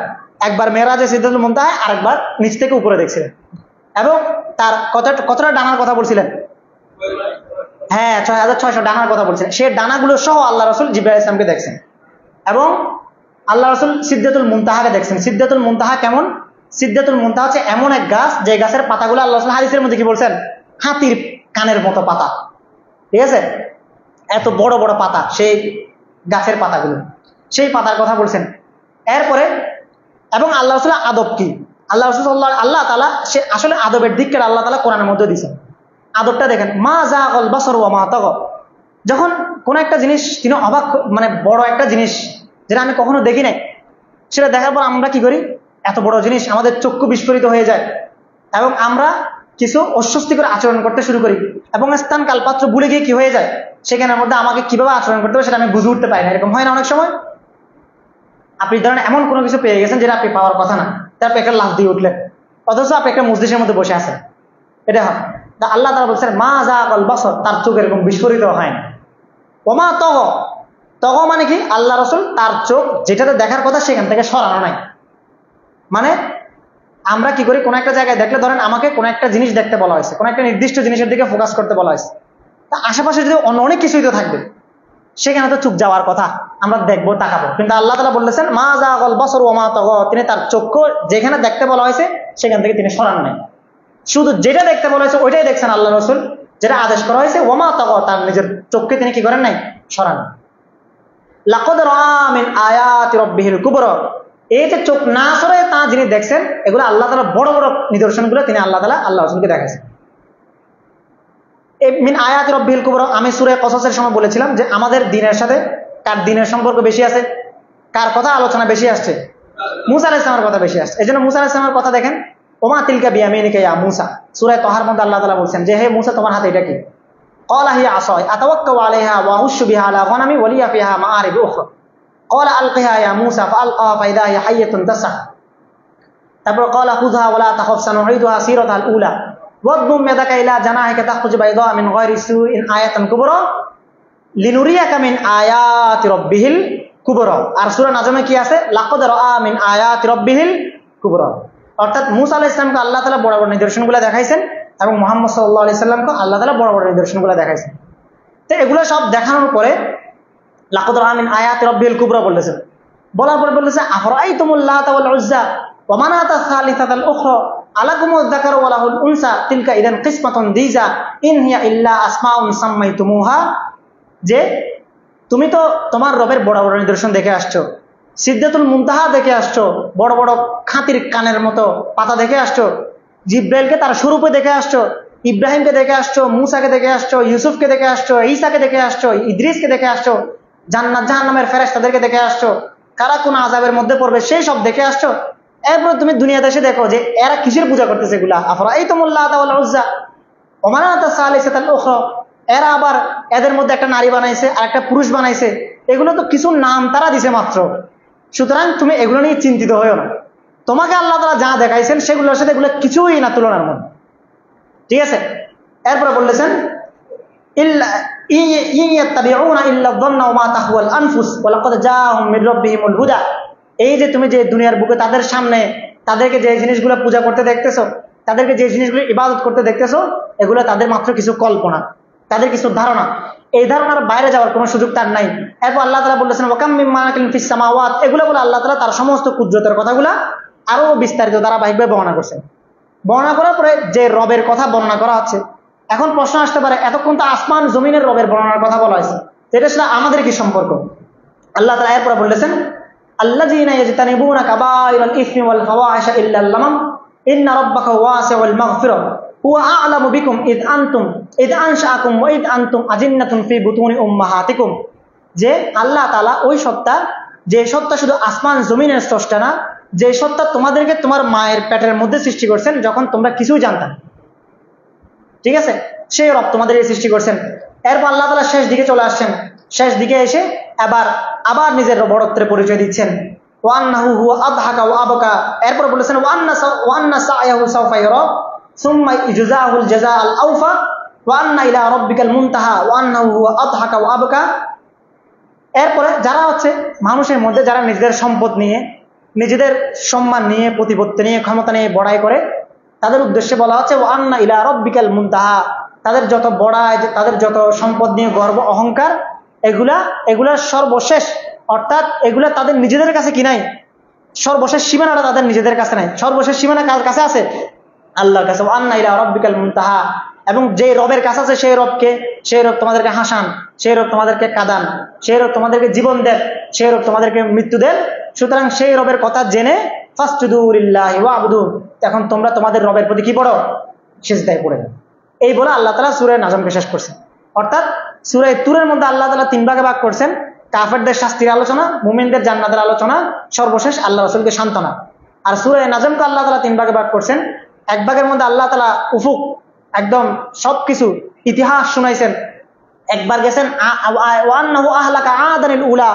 একবার মেরাজে সিদরাতুল মুনতাহা, আরেকবার নিচ থেকে উপরে দেখছিলেন। এবং তার কতটা ডানার কথা বলছিলেন? হ্যাঁ, 6600 ডানার কথা বলছিলেন। সে ডানাগুলো সহ আল্লাহ রাসূল জিবরাইল আলাইহিস সালামকে দেখছেন এবং আল্লাহ রাসূল সিদরাতুল মুনতাহাকে দেখছেন। সিদরাতুল মুনতাহা কেমন? সিদরাতুল মুনতাহা হচ্ছে এমন এক গাছ, যে গাছের পাতাগুলো আল্লাহ রাসূল হাদিসের মধ্যে কি বলছেন, হাতির কানের মতো পাতা, ঠিক আছে, এত বড় বড় পাতা সেই গাছের পাতাগুলো, সেই পাতার কথা বলছেন। এরপরে এবং আল্লাহ রাসূলের আদব কি, আল্লাহ তাআলা সে আসলে আদবের দিকটা আল্লাহ তাআলা কোরআনের মধ্যে দিয়েছেন। আদবটা দেখেন, মা যাগাল বাসার ওয়া মা তাগা, যখন কোন একটা জিনিস তিনি অবাক, মানে বড় একটা জিনিস যেটা আমি কখনো দেখি নাই, সেটা দেখার পর আমরা কি করি, এত বড় জিনিস আমাদের চক্ষু বিস্ফোরিত হয়ে যায় এবং আমরা কিছু অস্বস্তিকর আচরণ করতে শুরু করি এবং স্থান কাল পাত্র ভুলে গিয়ে কি হয়ে যায়, সেখানের মধ্যে আমাকে কিভাবে আচরণ করতে হবে সেটা আমি বুঝে উঠতে পারি না। এরকম হয় না অনেক সময়? আপনি ধরেন এমন কোনো কিছু পেয়ে গেছেন যেটা আপনি পাওয়ার কথা না, তারপর একটা লাফ দিয়ে উঠলেন, অথচ আপনি একটা মসজিদের মধ্যে বসে আছেন, এটা হয়। আল্লাহ তাআলা বলছেন মা যাগাল বাসার, তার চোখ এরকম বিস্ফোরিত হয় না। ওমা তগ মানে কি, আল্লাহ রাসূল তার চোখ যেটাতে দেখার কথা সেখান থেকে সরানো নাই। মানে আমরা কি করি, কোন একটা জায়গায় দেখলে, ধরেন আমাকে কোন একটা জিনিস দেখতে বলা হয়েছে, কোন একটা নির্দিষ্ট জিনিসের দিকে ফোকাস করতে বলা হয়েছে, তা আশেপাশে যদি অন্য অনেক কিছুই তো থাকবে, সেখানে তো চুপ যাওয়ার কথা, আমরা দেখবো, তাকাবো। কিন্তু আল্লাহ তাআলা বলতেছেন মা যাগাল বাসার ওয়া মা তাগা, তিনি তার চক্ষু যেখানে দেখতে বলা হয়েছে সেখান থেকে তিনি সরান নাই। শুধু যেটা দেখতে বলা হয়েছে ওইটাই দেখছেন আল্লাহ রসুল, যেটা আদেশ করা হয়েছে ওমা তাক, তার নিজের চোখকে তিনি কি করেন নাই, সরান। লাকদ রাআ মিন আয়াতি রাব্বিহিল কুবরা, এই যে চোখ না সরে তা যিনি দেখছেন, এগুলো আল্লাহ তাআলা বড় বড় নিদর্শনগুলো তিনি আল্লাহ তাআলা আল্লাহ রাসূলকে দেখাইছেন। এই মিন আয়াতি রাব্বিহিল কুবরা আমি সূরা কসসের সময় বলেছিলাম যে আমাদের দ্বীনের সাথে কার দ্বীনের সম্পর্ক বেশি আছে, কার কথা আলোচনা বেশি আসছে, মুসা আলাইহিস সালামের কথা বেশি আসছে। এজন্য মুসা আলাইহিস সালামের কথা দেখেন, ওমা তিলকা বিয়ামিনিকা ইয়া মুসা, সূরা তাহার মধ্যে আল্লাহ তাআলা বলেন যে হে মুসা তোমার হাতে এটা কি, ক্বালা হিয়া আসাই আতাওয়াক্কাউ আলাইহা ওয়া আহুশু বিহা আলা গনামি ওয়া লিয়া ফিহা মাআরিব উখরা, ক্বালা আলকিহা ইয়া মুসা ফাআলকাহা ফাইদা হিয়া হাইয়াতুন তাসআ, তারপর ক্বালা খুযহা ওয়া লা তাখাফ সানুঈদুহা সিরাতাল উলা ওয়াদমুম ইয়াদাকা ইলা জানাহিকা তাখরুজ বাইদা মিন গায়রি সুইন আয়াতান কুবরা লিনুরিয়াকা মিন আয়াতি রাব্বিহিল কুবরা। আর সূরা নাজমে কি আছে, লাকদ রাআ মিন আয়াতি রাব্বিহিল কুবরা, অর্থাৎ মুসা আলাইহিস সালামকে আল্লাহ তাআলা বড় বড় নিদর্শনগুলো দেখাইছেন এবং মুহাম্মদ সাল্লাল্লাহু আলাইহি সাল্লামকে আল্লাহ তাআলা বড় বড় নিদর্শনগুলো দেখাইছেন। তো এগুলো সব দেখানোর পরে লাকদ রাআ মিন আয়াতি রাব্বিহিল কুবরা বলেছেন, বলার পরে বলেছে আফরাআইতুমুল লাতা ওয়াল উজ্জা ওয়া মানাতা সালিসাতাল উখরা আলাকুমুয যাকারু ওয়া লাহুল উনসা তিলকা ইদান কিসমাতুন দিজা ইন হিয়া ইল্লা আসমাউন সাম্মাইতুমুহা, যে তুমি তো তোমার রবের বড় বড় নিদর্শন দেখে আসছো, সিদরাতুল মুনতাহা দেখে আসছো, বড় বড় খাতির কানের মতো পাতা দেখে আসছো, জিব্রাইলকে তার স্বরূপে দেখে আসছো, ইব্রাহিমকে দেখে আসছো, মুসাকে দেখে আসছো, ইউসুফকে দেখে আসছো, ঈসাকে দেখে আসছো, ইদ্রিসকে দেখে আসছো, জান্নাত জাহান্নামের ফেরেশতাদেরকে দেখে আসছো, কারা কোন আযাবের মধ্যে পড়বে সেই সব দেখে আসছো। এরপর তুমি দুনিয়াতে এসে দেখো যে এরা কিসের পূজা করতেছে, এগুলা আফরাআইতুমুল লাতা ওয়াল উজ্জা ওয়া মানাতা সালিসাতাল উখরা, এরা আবার এদের মধ্যে একটা নারী বানাইছে আর একটা পুরুষ বানাইছে, এগুলো তো কিছু নাম তারা দিছে মাত্র, সুতরাং তুমি এগুলো নিয়ে চিন্তিত হয়েও না, তোমাকে আল্লাহ তাআলা যা দেখাইছেন সেগুলোর সাথে এগুলো কিছুই না তুলনার মধ্যে। ঠিক আছে, এরপরে বললেছেন ইল্লা ইয়াত্তাবিউনা ইল্লা যান্না ওয়া মা তাহওয়াল আনফুস ওয়া লাকাদ জাআহুম মির রাব্বিহিমুল হুদা, এই যে তুমি যে দুনিয়ার বুকে তাদের সামনে তাদেরকে যে জিনিসগুলো পূজা করতে দেখতেছো, তাদেরকে যে জিনিসগুলো ইবাদত করতে দেখতেছো, এগুলো তাদের মাত্র কিছু কল্পনা, তাদের কিছু ধারণা, এই ধারণার বাইরে যাওয়ার কোনো সুযোগ তার নাই। এরপর আল্লাহ তাআলা বলেছেন ওয়াকাম মিন মালাকিন ফিস সামাওয়াত, এগুলো বলে আল্লাহ তাআলা তার সমস্ত কুদরতের কথাগুলো আরো বিস্তারিত ধারাবাহিকভাবে বর্ণনা করছেন। বর্ণনা করার পরে যে রবের কথা বর্ণনা করা হচ্ছে, এখন প্রশ্ন আসতে পারে এতক্ষণ তো আসমান জমিনের রবের বর্ণনার কথা বলা হয়েছে, এটা সাথে আমাদের কি সম্পর্ক? আল্লাহ তাআলা এরপর বলেছেন আল্লাযীনা ইয়াজতানিবুনা কাবাইরাল ইসমি ওয়াল ফাওয়াহিশা ইল্লা লামাম ইন্না রাব্বাকা ওয়াসিউল মাগফিরাহ হুয়া আ'লামু বিকুম ইদ আনশাআকুম ওয়া ইদ আনতুম আজিন্নাতুন ফি বুতুনি উম্মাহাতিকুম, যে আল্লাহ তাআলা ওই সত্তা, যে সত্তা শুধু আসমান জমিনের স্রষ্টা না, যে সত্তা তোমাদেরকে তোমার মায়ের পেটের মধ্যে সৃষ্টি করছেন যখন তোমরা কিছুই জানতা না, ঠিক আছে, সেই রব তোমাদের সৃষ্টি করছেন। এরপর আল্লাহ তাআলা শেষ দিকে চলে আসছেন, শেষ দিকে এসে আবার নিজের বড়ত্বের পরিচয় দিচ্ছেন, ওয়ান্নাহু হুয়া আযহাকা ওয়া আবকা, এরপর বলেছেন ওয়ান্না সা'য়াহু সাওফা ইউরা সুম্মা ইজজাহুল জাযাআল আওফা ওয়া আন্না ইলা রাব্বিকাল মুনতাহা ওয়া আন্নাহু হুয়া আযহাকা ওয়া আবকা। এরপরে যারা হচ্ছে মানুষের মধ্যে যারা নিজেদের সম্পদ নিয়ে, নিজেদের সম্মান নিয়ে, প্রতিপত্তি নিয়ে, ক্ষমতা নিয়ে বড়াই করে, তাদের উদ্দেশ্যে বলা হচ্ছে ওয়া আন্না ইলা রাব্বিকাল মুনতাহা, তাদের যত বড়াই, তাদের যত সম্পদ নিয়ে গর্ব অহংকার, এগুলা সর্বশেষ, অর্থাৎ এগুলা তাদের নিজেদের কাছে কি নাই, সর্বশেষ সীমানাটা তাদের নিজেদের কাছে নাই, সর্বশেষ সীমানা কার কাছে আছে? আল্লাহর কাছে। আন্না ইলা রাব্বিকাল মুনতাহা, এবং যে রবের কাছে আছে সেই রব তোমাদেরকে হাসান, সেই রব তোমাদেরকে কাঁদান, সেই রব তোমাদেরকে জীবন দেন, সেই রব তোমাদেরকে মৃত্যু দেন। সুতরাং সেই রবের কথা জেনে ফাসজুদু লিল্লাহি ওয়াবুদু, এখন তোমরা তোমাদের রবের প্রতি কি পড়ো? সিজদায় পড়ে যাও। এই বলে আল্লাহ তাআলা সূরা নাজমকে শেষ করছেন। অর্থাৎ সূরা তুরের মধ্যে আল্লাহ তাআলা 3 ভাগে ভাগ করছেন, কাফেরদের শাস্তির আলোচনা, মুমিনদের জান্নাতের আলোচনা, সর্বশেষ আল্লাহ রাসূলকে সান্ত্বনা। আর সূরা নাজমকে আল্লাহ তাআলা 3 ভাগে ভাগ করছেন। এক ভাগের মধ্যে আল্লাহ তাআলা উফুক, একদম সবকিছু ইতিহাস শুনাইছেন। একবার গেছেন ওয়ান্নাহু আহলাকা আদানিল উলা,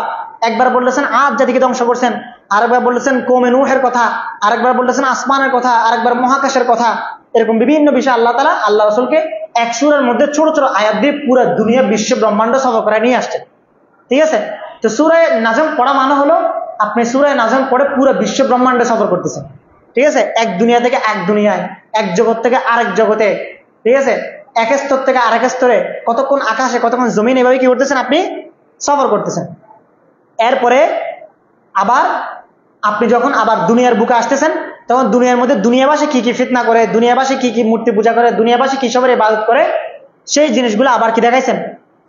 একবার বলেছেন আদ জাতিকে ধ্বংস করছেন, আরেকবার বলেছেন কওমে নূহের কথা, আরেকবার বলেছেন আসমানের কথা, আরেকবার মহাকাশের কথা। এরকম বিভিন্ন বিষয় আল্লাহ তাআলা আল্লাহ রাসূলকে এক সূরার মধ্যে ছোট ছোট আয়াত দিয়ে পুরো দুনিয়া, বিশ্ব ব্রহ্মাণ্ড সফর করে নিয়ে আসছেন। ঠিক আছে, তো সূরা নাজম পড়া মানে হলো আপনি সূরা নাজম পড়ে পুরো বিশ্ব ব্রহ্মাণ্ডে সফর করতেছেন। ঠিক আছে, এক দুনিয়া থেকে এক দুনিয়ায়, এক জগৎ থেকে আরেক জগতে, ঠিক আছে, এক স্তর থেকে আরেক স্তরে, কতক্ষণ আকাশে কতক্ষণ জমিন, এভাবে কি করতেছেন? আপনি সফর করতেছেন। এরপরে আবার আপনি যখন আবার দুনিয়ার বুকে আসতেছেন, তখন দুনিয়ার মধ্যে দুনিয়াবাসী কি কি ফিতনা করে, দুনিয়াবাসী কি কি মূর্তি পূজা করে, দুনিয়াবাসী কি সবের ইবাদত করে, সেই জিনিসগুলো আবার কি দেখাইছেন,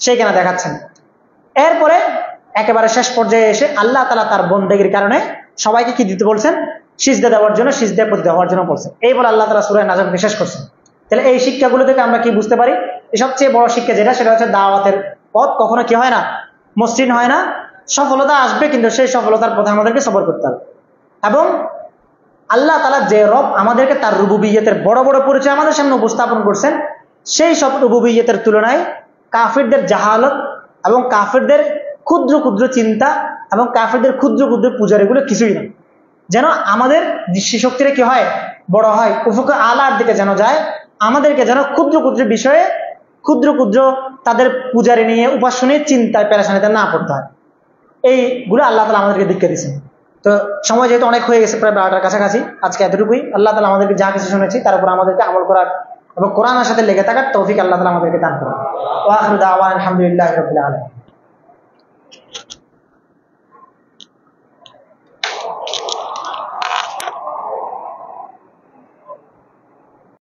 সেইখানে দেখাচ্ছেন। এরপরে একেবারে শেষ পর্যায়ে এসে আল্লাহ তাআলা তার বন্দেগীর কারণে সবাইকে কি দিতে বলছেন, সিজদা দেওয়ার জন্য, সিজদায় পতিত হওয়ার জন্য বলছেন। এই বলে আল্লাহ তাআলা সূরা নাজমকে শেষ করছেন। তাহলে এই শিক্ষাগুলো থেকে আমরা কি বুঝতে পারি, সবচেয়ে বড় শিক্ষা যেটা, সেটা হচ্ছে দাওয়াতের পথ কখনো কি হয় না, মসৃণ হয় না। সফলতা আসবে, কিন্তু সেই সফলতার পথে আমাদেরকে সবর করতে হবে। এবং আল্লাহ তাআলা যে রব আমাদেরকে তার রুবুবিয়্যতের বড় বড় পরিচয় আমাদের সামনে উপস্থাপন করছেন, সেই সব রুবুবিয়্যতের তুলনায় কাফিরদের জাহালত এবং কাফিরদের ক্ষুদ্র ক্ষুদ্র চিন্তা এবং কাফিরদের ক্ষুদ্র ক্ষুদ্র পূজার এগুলো কিছুই না। যেন আমাদের দৃষ্টিশক্তিটা কি হয়, বড় হয়, উফুকে আলার দিকে যেন যায়, আমাদেরকে যেন ক্ষুদ্র ক্ষুদ্র বিষয়ে, ক্ষুদ্র ক্ষুদ্র তাদের পূজারি নিয়ে, উপাস্য নিয়ে চিন্তায় পেরেশানিতে না পড়তে হয়। এইগুলো আল্লাহ তাআলা আমাদেরকে দীক্ষা দিয়েছেন। তো সময় যেহেতু অনেক হয়ে গেছে, প্রায় 12টার কাছাকাছি, আজকে এতটুকুই। আল্লাহ তাআলা আমাদেরকে যা কিছু শুনেছি তার উপর আমাদেরকে আমল করার এবং কোরআনের সাথে লেগে থাকার তৌফিক আল্লাহ তাআলা আমাদেরকে দান করেন। ওয়া আখিরু দাওয়ানা আলহামদুলিল্লাহি রাব্বিল আলামিন।